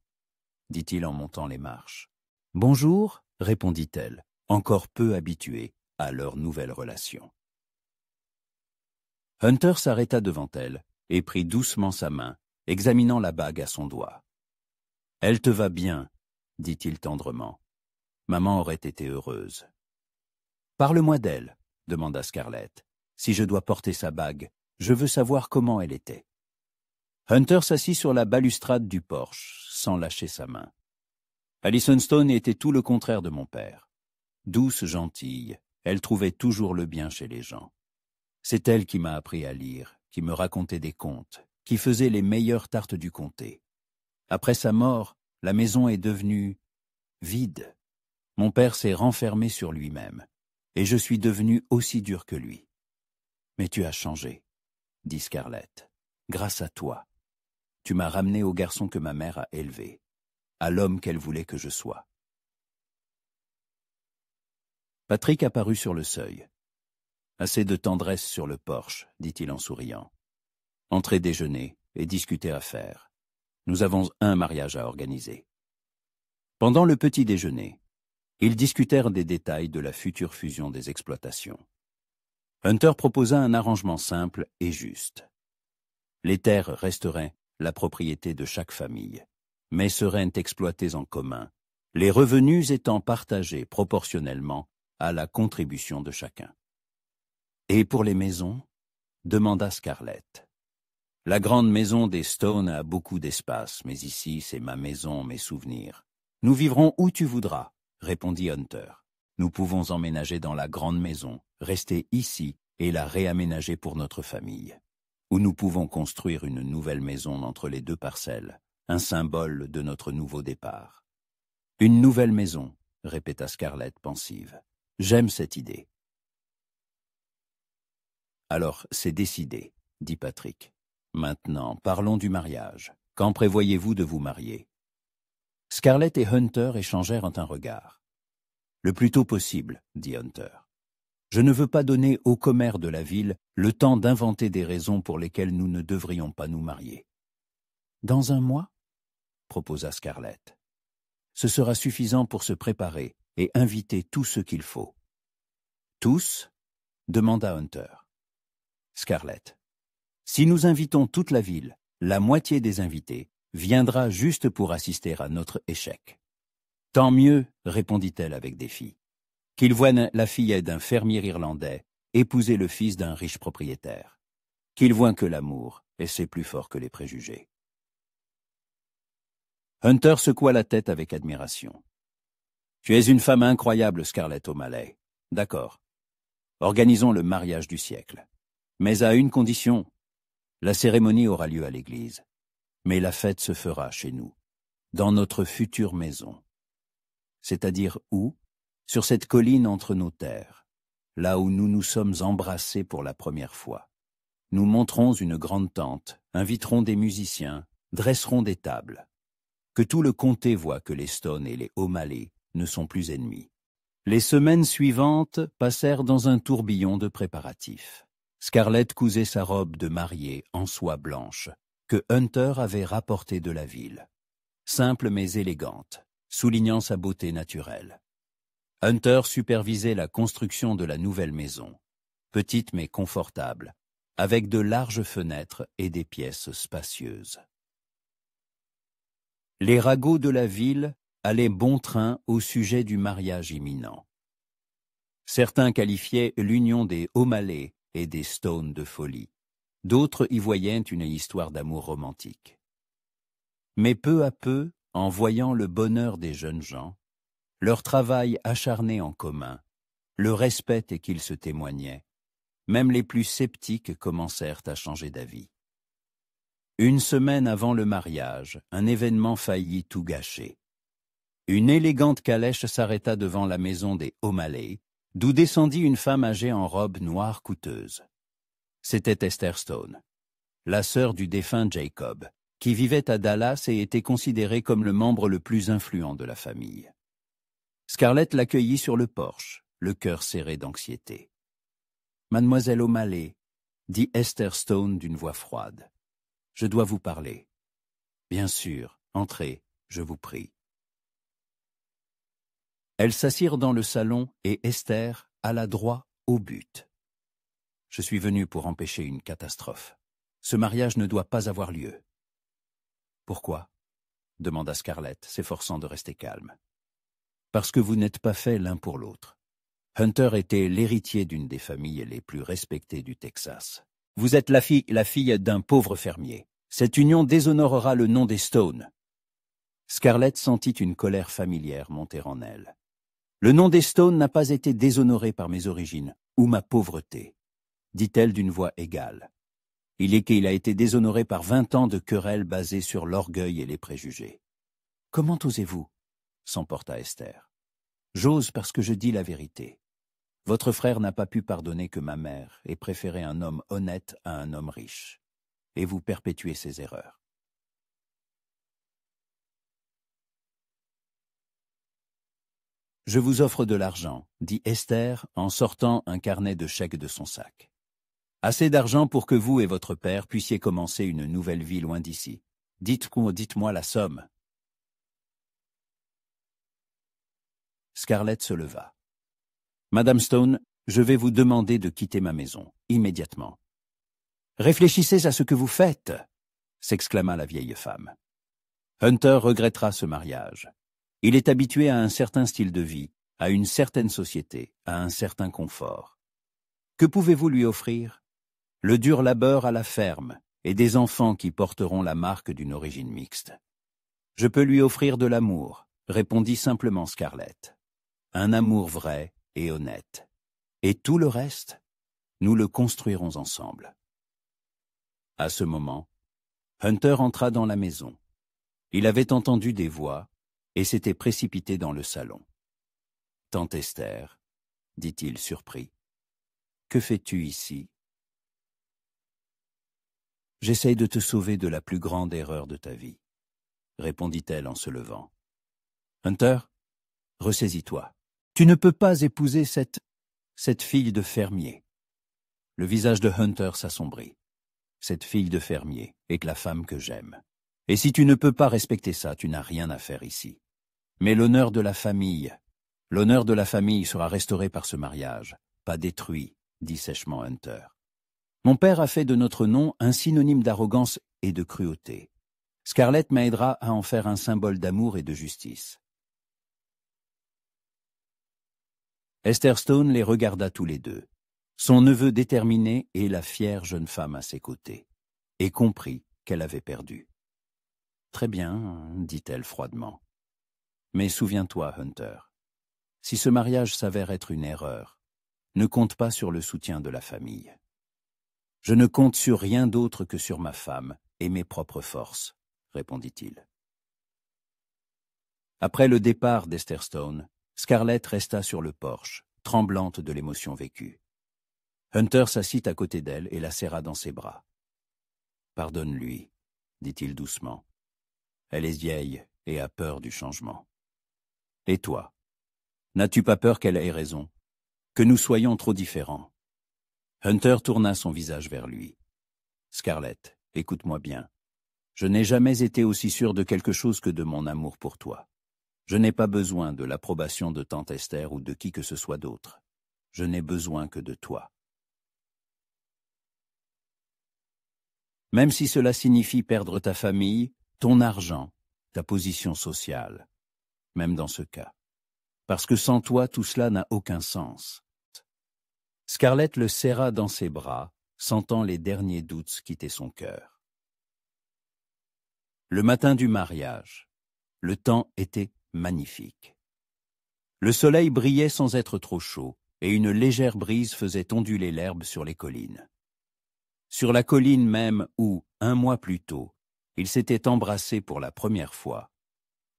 dit-il en montant les marches. « Bonjour, » répondit-elle, encore peu habituée à leur nouvelle relation. Hunter s'arrêta devant elle et prit doucement sa main, examinant la bague à son doigt. « Elle te va bien, » dit-il tendrement. « Maman aurait été heureuse. »« Parle-moi d'elle, » demanda Scarlett. « Si je dois porter sa bague, je veux savoir comment elle était. » Hunter s'assit sur la balustrade du porche, sans lâcher sa main. Alison Stone était tout le contraire de mon père. Douce, gentille, elle trouvait toujours le bien chez les gens. C'est elle qui m'a appris à lire, qui me racontait des contes, qui faisait les meilleures tartes du comté. Après sa mort, la maison est devenue vide. Mon père s'est renfermé sur lui-même, et je suis devenu aussi dur que lui. « Mais tu as changé, » dit Scarlett. « Grâce à toi. Tu m'as ramené au garçon que ma mère a élevé, à l'homme qu'elle voulait que je sois. » Patrick apparut sur le seuil. « Assez de tendresse sur le porche, » dit-il en souriant. « Entrez déjeuner et discutez affaires. Nous avons un mariage à organiser. » Pendant le petit déjeuner, ils discutèrent des détails de la future fusion des exploitations. Hunter proposa un arrangement simple et juste. Les terres resteraient la propriété de chaque famille, mais seraient exploitées en commun, les revenus étant partagés proportionnellement à la contribution de chacun. « Et pour les maisons ?» demanda Scarlett. La grande maison des Stone a beaucoup d'espace, mais ici, c'est ma maison, mes souvenirs. Nous vivrons où tu voudras, répondit Hunter. Nous pouvons emménager dans la grande maison, rester ici et la réaménager pour notre famille. Ou nous pouvons construire une nouvelle maison entre les deux parcelles, un symbole de notre nouveau départ. Une nouvelle maison, répéta Scarlett pensive. J'aime cette idée. Alors, c'est décidé, dit Patrick. Maintenant, parlons du mariage. Quand prévoyez-vous de vous marier? Scarlett et Hunter échangèrent un regard. Le plus tôt possible, dit Hunter. Je ne veux pas donner aux commères de la ville le temps d'inventer des raisons pour lesquelles nous ne devrions pas nous marier. Dans un mois? Proposa Scarlett. Ce sera suffisant pour se préparer et inviter tous ceux qu'il faut. Tous? Demanda Hunter. Scarlett. Si nous invitons toute la ville, la moitié des invités viendra juste pour assister à notre échec. Tant mieux, répondit-elle avec défi. Qu'il voie la fille d'un fermier irlandais épouser le fils d'un riche propriétaire. Qu'il voie que l'amour, et c'est plus fort que les préjugés. Hunter secoua la tête avec admiration. Tu es une femme incroyable, Scarlett O'Malley. D'accord. Organisons le mariage du siècle. Mais à une condition. La cérémonie aura lieu à l'église. Mais la fête se fera chez nous, dans notre future maison. C'est-à-dire où? Sur cette colline entre nos terres, là où nous nous sommes embrassés pour la première fois. Nous monterons une grande tente, inviterons des musiciens, dresserons des tables. Que tout le comté voit que les Stone et les O'Malley ne sont plus ennemis. Les semaines suivantes passèrent dans un tourbillon de préparatifs. Scarlett cousait sa robe de mariée en soie blanche, que Hunter avait rapportée de la ville. Simple mais élégante, soulignant sa beauté naturelle. Hunter supervisait la construction de la nouvelle maison, petite mais confortable, avec de larges fenêtres et des pièces spacieuses. Les ragots de la ville allaient bon train au sujet du mariage imminent. Certains qualifiaient l'union des O'Malley et des Stone de folie. D'autres y voyaient une histoire d'amour romantique. Mais peu à peu, en voyant le bonheur des jeunes gens, leur travail acharné en commun, le respect qu'ils se témoignaient, même les plus sceptiques commencèrent à changer d'avis. Une semaine avant le mariage, un événement faillit tout gâcher. Une élégante calèche s'arrêta devant la maison des O'Malley, d'où descendit une femme âgée en robe noire coûteuse. C'était Esther Stone, la sœur du défunt Jacob, qui vivait à Dallas et était considérée comme le membre le plus influent de la famille. Scarlett l'accueillit sur le porche, le cœur serré d'anxiété. « Mademoiselle O'Malley, » dit Esther Stone d'une voix froide, « je dois vous parler. »« Bien sûr, entrez, je vous prie. » Elles s'assirent dans le salon et Esther alla droit au but. « Je suis venue pour empêcher une catastrophe. Ce mariage ne doit pas avoir lieu. »« Pourquoi ?» demanda Scarlett, s'efforçant de rester calme. « Parce que vous n'êtes pas faits l'un pour l'autre. Hunter était l'héritier d'une des familles les plus respectées du Texas. Vous êtes la fille d'un pauvre fermier. Cette union déshonorera le nom des Stone. » Scarlett sentit une colère familière monter en elle. « Le nom des Stone n'a pas été déshonoré par mes origines ou ma pauvreté, » dit-elle d'une voix égale. « Il a été déshonoré par 20 ans de querelles basées sur l'orgueil et les préjugés. »« Comment osez-vous » s'emporta Esther. « J'ose parce que je dis la vérité. Votre frère n'a pas pu pardonner que ma mère ait préféré un homme honnête à un homme riche. Et vous perpétuez ses erreurs. » « Je vous offre de l'argent, » dit Esther en sortant un carnet de chèques de son sac. « Assez d'argent pour que vous et votre père puissiez commencer une nouvelle vie loin d'ici. Dites-moi la somme. » Scarlett se leva. « Madame Stone, je vais vous demander de quitter ma maison, immédiatement. »« Réfléchissez à ce que vous faites !» s'exclama la vieille femme. « Hunter regrettera ce mariage. Il est habitué à un certain style de vie, à une certaine société, à un certain confort. Que pouvez-vous lui offrir? Le dur labeur à la ferme et des enfants qui porteront la marque d'une origine mixte. Je peux lui offrir de l'amour, répondit simplement Scarlett. Un amour vrai et honnête. Et tout le reste, nous le construirons ensemble. À ce moment, Hunter entra dans la maison. Il avait entendu des voix et s'était précipité dans le salon. « Tante Esther, » dit-il surpris, « que fais-tu ici ?»« J'essaye de te sauver de la plus grande erreur de ta vie, » répondit-elle en se levant. « Hunter, ressaisis-toi. Tu ne peux pas épouser cette fille de fermier. » Le visage de Hunter s'assombrit. « Cette fille de fermier est la femme que j'aime. Et si tu ne peux pas respecter ça, tu n'as rien à faire ici. Mais l'honneur de la famille sera restauré par ce mariage, pas détruit, » dit sèchement Hunter. « Mon père a fait de notre nom un synonyme d'arrogance et de cruauté. Scarlett m'aidera à en faire un symbole d'amour et de justice. » Esther Stone les regarda tous les deux, son neveu déterminé et la fière jeune femme à ses côtés, et comprit qu'elle avait perdu. « Très bien, » dit-elle froidement. « Mais souviens-toi, Hunter, si ce mariage s'avère être une erreur, ne compte pas sur le soutien de la famille. Je ne compte sur rien d'autre que sur ma femme et mes propres forces, » répondit-il. Après le départ d'Esther Stone, Scarlett resta sur le porche, tremblante de l'émotion vécue. Hunter s'assit à côté d'elle et la serra dans ses bras. « Pardonne-lui, » dit-il doucement. « Elle est vieille et a peur du changement. Et toi, n'as-tu pas peur qu'elle ait raison, que nous soyons trop différents ?» Hunter tourna son visage vers lui. « Scarlett, écoute-moi bien. Je n'ai jamais été aussi sûr de quelque chose que de mon amour pour toi. Je n'ai pas besoin de l'approbation de tante Esther ou de qui que ce soit d'autre. Je n'ai besoin que de toi. Même si cela signifie perdre ta famille, ton argent, ta position sociale, même dans ce cas. Parce que sans toi, tout cela n'a aucun sens. » Scarlett le serra dans ses bras, sentant les derniers doutes quitter son cœur. Le matin du mariage, le temps était magnifique. Le soleil brillait sans être trop chaud, et une légère brise faisait onduler l'herbe sur les collines. Sur la colline même où, un mois plus tôt, ils s'étaient embrassés pour la première fois,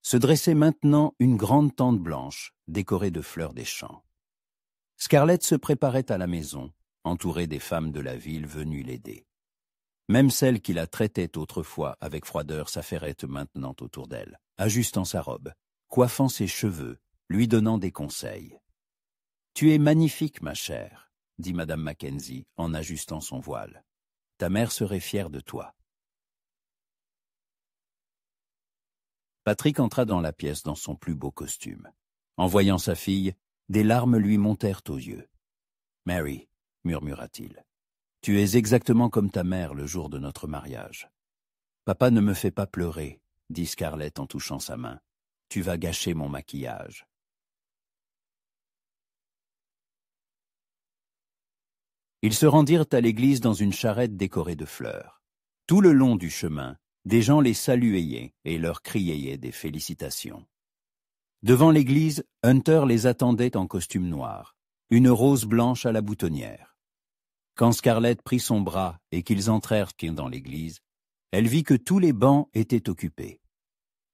se dressait maintenant une grande tente blanche, décorée de fleurs des champs. Scarlett se préparait à la maison, entourée des femmes de la ville venues l'aider. Même celle qui la traitait autrefois avec froideur s'affairait maintenant autour d'elle, ajustant sa robe, coiffant ses cheveux, lui donnant des conseils. « Tu es magnifique, ma chère, » dit Madame Mackenzie en ajustant son voile. « Ta mère serait fière de toi. » Patrick entra dans la pièce dans son plus beau costume. En voyant sa fille, des larmes lui montèrent aux yeux. « Mary, » murmura-t-il, « tu es exactement comme ta mère le jour de notre mariage. »« Papa ne me fait pas pleurer, » dit Scarlett en touchant sa main. « Tu vas gâcher mon maquillage. » Ils se rendirent à l'église dans une charrette décorée de fleurs. Tout le long du chemin, des gens les saluaient et leur criaient des félicitations. Devant l'église, Hunter les attendait en costume noir, une rose blanche à la boutonnière. Quand Scarlett prit son bras et qu'ils entrèrent dans l'église, elle vit que tous les bancs étaient occupés.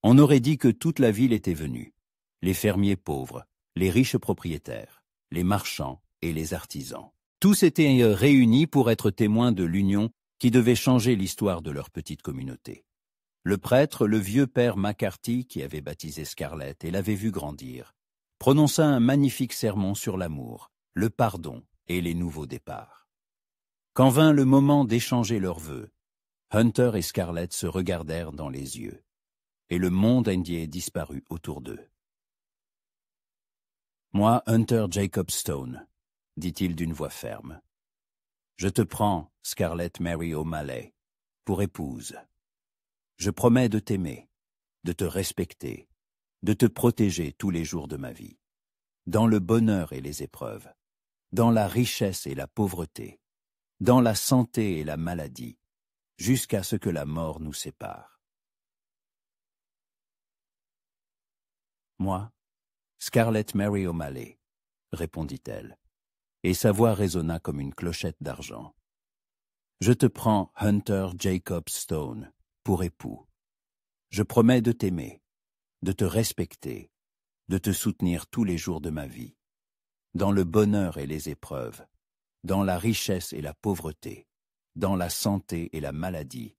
On aurait dit que toute la ville était venue, les fermiers pauvres, les riches propriétaires, les marchands et les artisans. Tous étaient réunis pour être témoins de l'union qui devait changer l'histoire de leur petite communauté. Le prêtre, le vieux père McCarthy, qui avait baptisé Scarlett et l'avait vu grandir, prononça un magnifique sermon sur l'amour, le pardon et les nouveaux départs. Quand vint le moment d'échanger leurs vœux, Hunter et Scarlett se regardèrent dans les yeux, et le monde indien disparut autour d'eux. « Moi, Hunter Jacob Stone, » dit-il d'une voix ferme, « je te prends, Scarlett Mary O'Malley, pour épouse. Je promets de t'aimer, de te respecter, de te protéger tous les jours de ma vie, dans le bonheur et les épreuves, dans la richesse et la pauvreté, dans la santé et la maladie, jusqu'à ce que la mort nous sépare. Moi, Scarlett Mary O'Malley, répondit-elle, et sa voix résonna comme une clochette d'argent. Je te prends, Hunter Jacob Stone, pour époux. Je promets de t'aimer, de te respecter, de te soutenir tous les jours de ma vie, dans le bonheur et les épreuves, dans la richesse et la pauvreté, dans la santé et la maladie,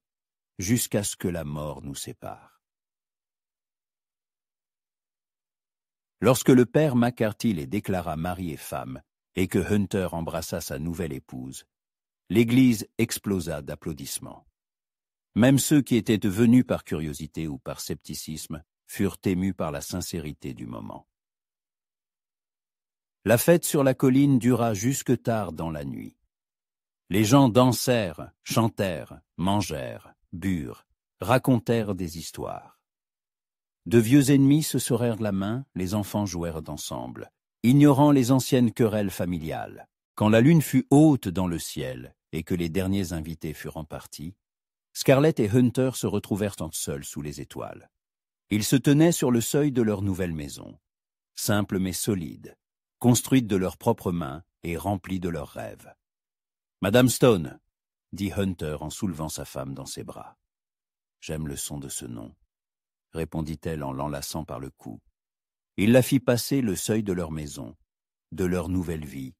jusqu'à ce que la mort nous sépare. Lorsque le père McCarthy les déclara mari et femme, et que Hunter embrassa sa nouvelle épouse, l'église explosa d'applaudissements. Même ceux qui étaient venus par curiosité ou par scepticisme furent émus par la sincérité du moment. La fête sur la colline dura jusque tard dans la nuit. Les gens dansèrent, chantèrent, mangèrent, burent, racontèrent des histoires. De vieux ennemis se serrèrent la main, les enfants jouèrent ensemble, ignorant les anciennes querelles familiales. Quand la lune fut haute dans le ciel et que les derniers invités furent en partie, Scarlett et Hunter se retrouvèrent seuls sous les étoiles. Ils se tenaient sur le seuil de leur nouvelle maison, simple mais solide, construite de leurs propres mains et remplie de leurs rêves. « Madame Stone, » dit Hunter en soulevant sa femme dans ses bras. « J'aime le son de ce nom, » répondit-elle en l'enlaçant par le cou. Il la fit passer le seuil de leur maison, de leur nouvelle vie,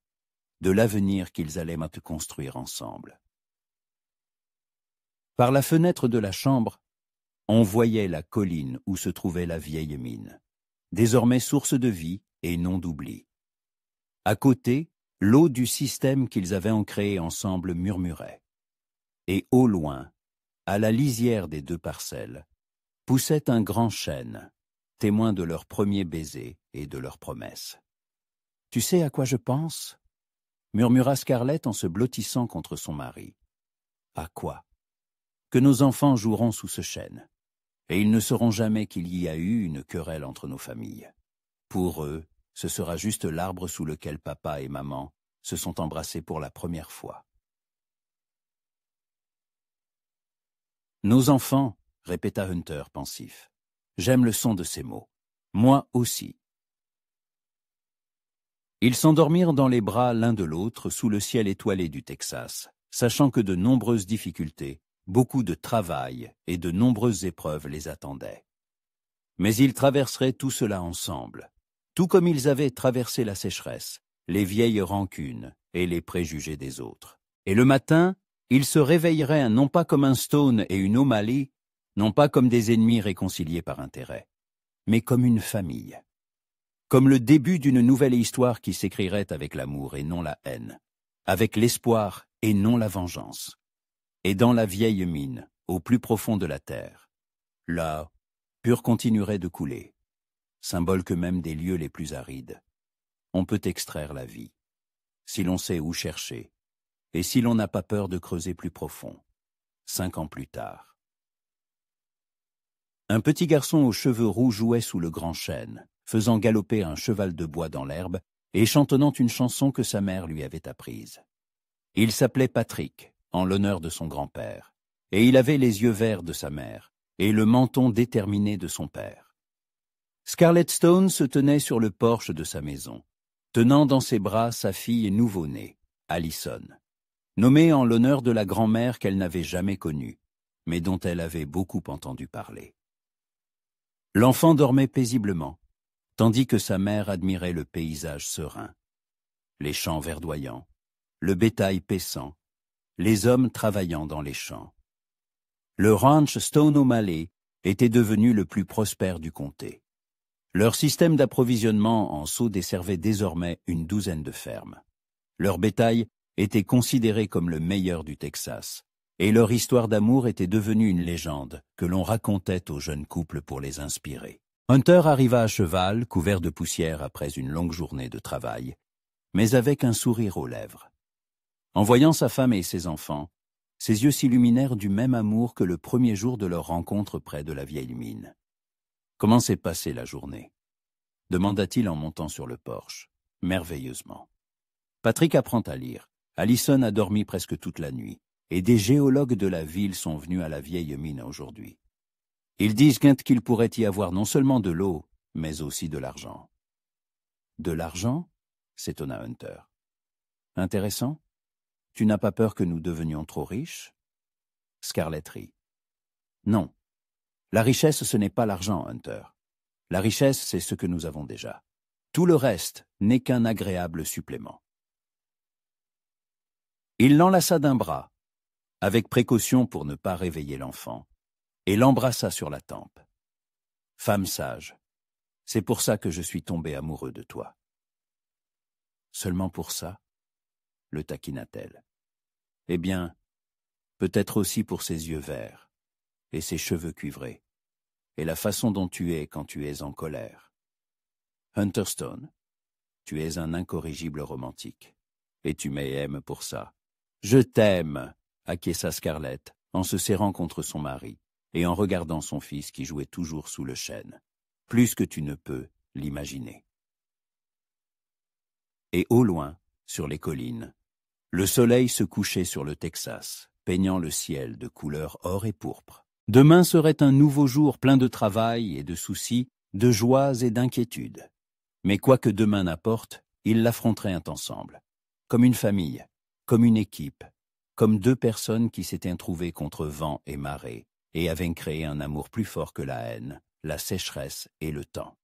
de l'avenir qu'ils allaient construire ensemble. Par la fenêtre de la chambre, on voyait la colline où se trouvait la vieille mine, désormais source de vie et non d'oubli. À côté, l'eau du système qu'ils avaient créé ensemble murmurait. Et au loin, à la lisière des deux parcelles, poussait un grand chêne, témoin de leur premier baiser et de leurs promesses. « Tu sais à quoi je pense ?» murmura Scarlett en se blottissant contre son mari. « À quoi ? Que nos enfants joueront sous ce chêne, et ils ne sauront jamais qu'il y a eu une querelle entre nos familles. Pour eux, ce sera juste l'arbre sous lequel papa et maman se sont embrassés pour la première fois. » « Nos enfants, » répéta Hunter pensif. « J'aime le son de ces mots. Moi aussi. » Ils s'endormirent dans les bras l'un de l'autre sous le ciel étoilé du Texas, sachant que de nombreuses difficultés, beaucoup de travail et de nombreuses épreuves les attendaient. Mais ils traverseraient tout cela ensemble, tout comme ils avaient traversé la sécheresse, les vieilles rancunes et les préjugés des autres. Et le matin, ils se réveilleraient non pas comme un Stone et une O'Malley, non pas comme des ennemis réconciliés par intérêt, mais comme une famille. Comme le début d'une nouvelle histoire qui s'écrirait avec l'amour et non la haine, avec l'espoir et non la vengeance. Et dans la vieille mine, au plus profond de la terre, là, pur continuerait de couler, symbole que même des lieux les plus arides, on peut extraire la vie, si l'on sait où chercher, et si l'on n'a pas peur de creuser plus profond, 5 ans plus tard. Un petit garçon aux cheveux roux jouait sous le grand chêne, faisant galoper un cheval de bois dans l'herbe et chantonnant une chanson que sa mère lui avait apprise. Il s'appelait Patrick, en l'honneur de son grand-père, et il avait les yeux verts de sa mère et le menton déterminé de son père. Scarlett Stone se tenait sur le porche de sa maison, tenant dans ses bras sa fille nouveau-née, Allison, nommée en l'honneur de la grand-mère qu'elle n'avait jamais connue, mais dont elle avait beaucoup entendu parler. L'enfant dormait paisiblement, tandis que sa mère admirait le paysage serein, les champs verdoyants, le bétail paissant, les hommes travaillant dans les champs. Le ranch Stone O'Malley était devenu le plus prospère du comté. Leur système d'approvisionnement en seaux desservait désormais une douzaine de fermes. Leur bétail était considéré comme le meilleur du Texas, et leur histoire d'amour était devenue une légende que l'on racontait aux jeunes couples pour les inspirer. Hunter arriva à cheval, couvert de poussière après une longue journée de travail, mais avec un sourire aux lèvres. En voyant sa femme et ses enfants, ses yeux s'illuminèrent du même amour que le premier jour de leur rencontre près de la vieille mine. « Comment s'est passée la journée ?» demanda-t-il en montant sur le porche. « Merveilleusement. Patrick apprend à lire. Allison a dormi presque toute la nuit. et des géologues de la ville sont venus à la vieille mine aujourd'hui. Ils disent qu'il pourrait y avoir non seulement de l'eau, mais aussi de l'argent. De l'argent? S'étonna Hunter. Intéressant. Tu n'as pas peur que nous devenions trop riches? Scarlett rit. Non. La richesse, ce n'est pas l'argent, Hunter. La richesse, c'est ce que nous avons déjà. Tout le reste n'est qu'un agréable supplément. Il l'enlaça d'un bras, avec précaution pour ne pas réveiller l'enfant, et l'embrassa sur la tempe. Femme sage, c'est pour ça que je suis tombé amoureux de toi. Seulement pour ça? Le taquina-t-elle. Eh bien, peut-être aussi pour ses yeux verts, et ses cheveux cuivrés, et la façon dont tu es quand tu es en colère. Hunter Stone, tu es un incorrigible romantique, et tu m'aimes pour ça. Je t'aime, acquiesça Scarlett, en se serrant contre son mari, et en regardant son fils qui jouait toujours sous le chêne, plus que tu ne peux l'imaginer. Et au loin, sur les collines, le soleil se couchait sur le Texas, peignant le ciel de couleur or et pourpre. Demain serait un nouveau jour plein de travail et de soucis, de joies et d'inquiétudes. Mais quoi que demain n'apporte, ils l'affronteraient ensemble, comme une famille, comme une équipe, comme deux personnes qui s'étaient trouvées contre vent et marée, et avaient créé un amour plus fort que la haine, la sécheresse et le temps.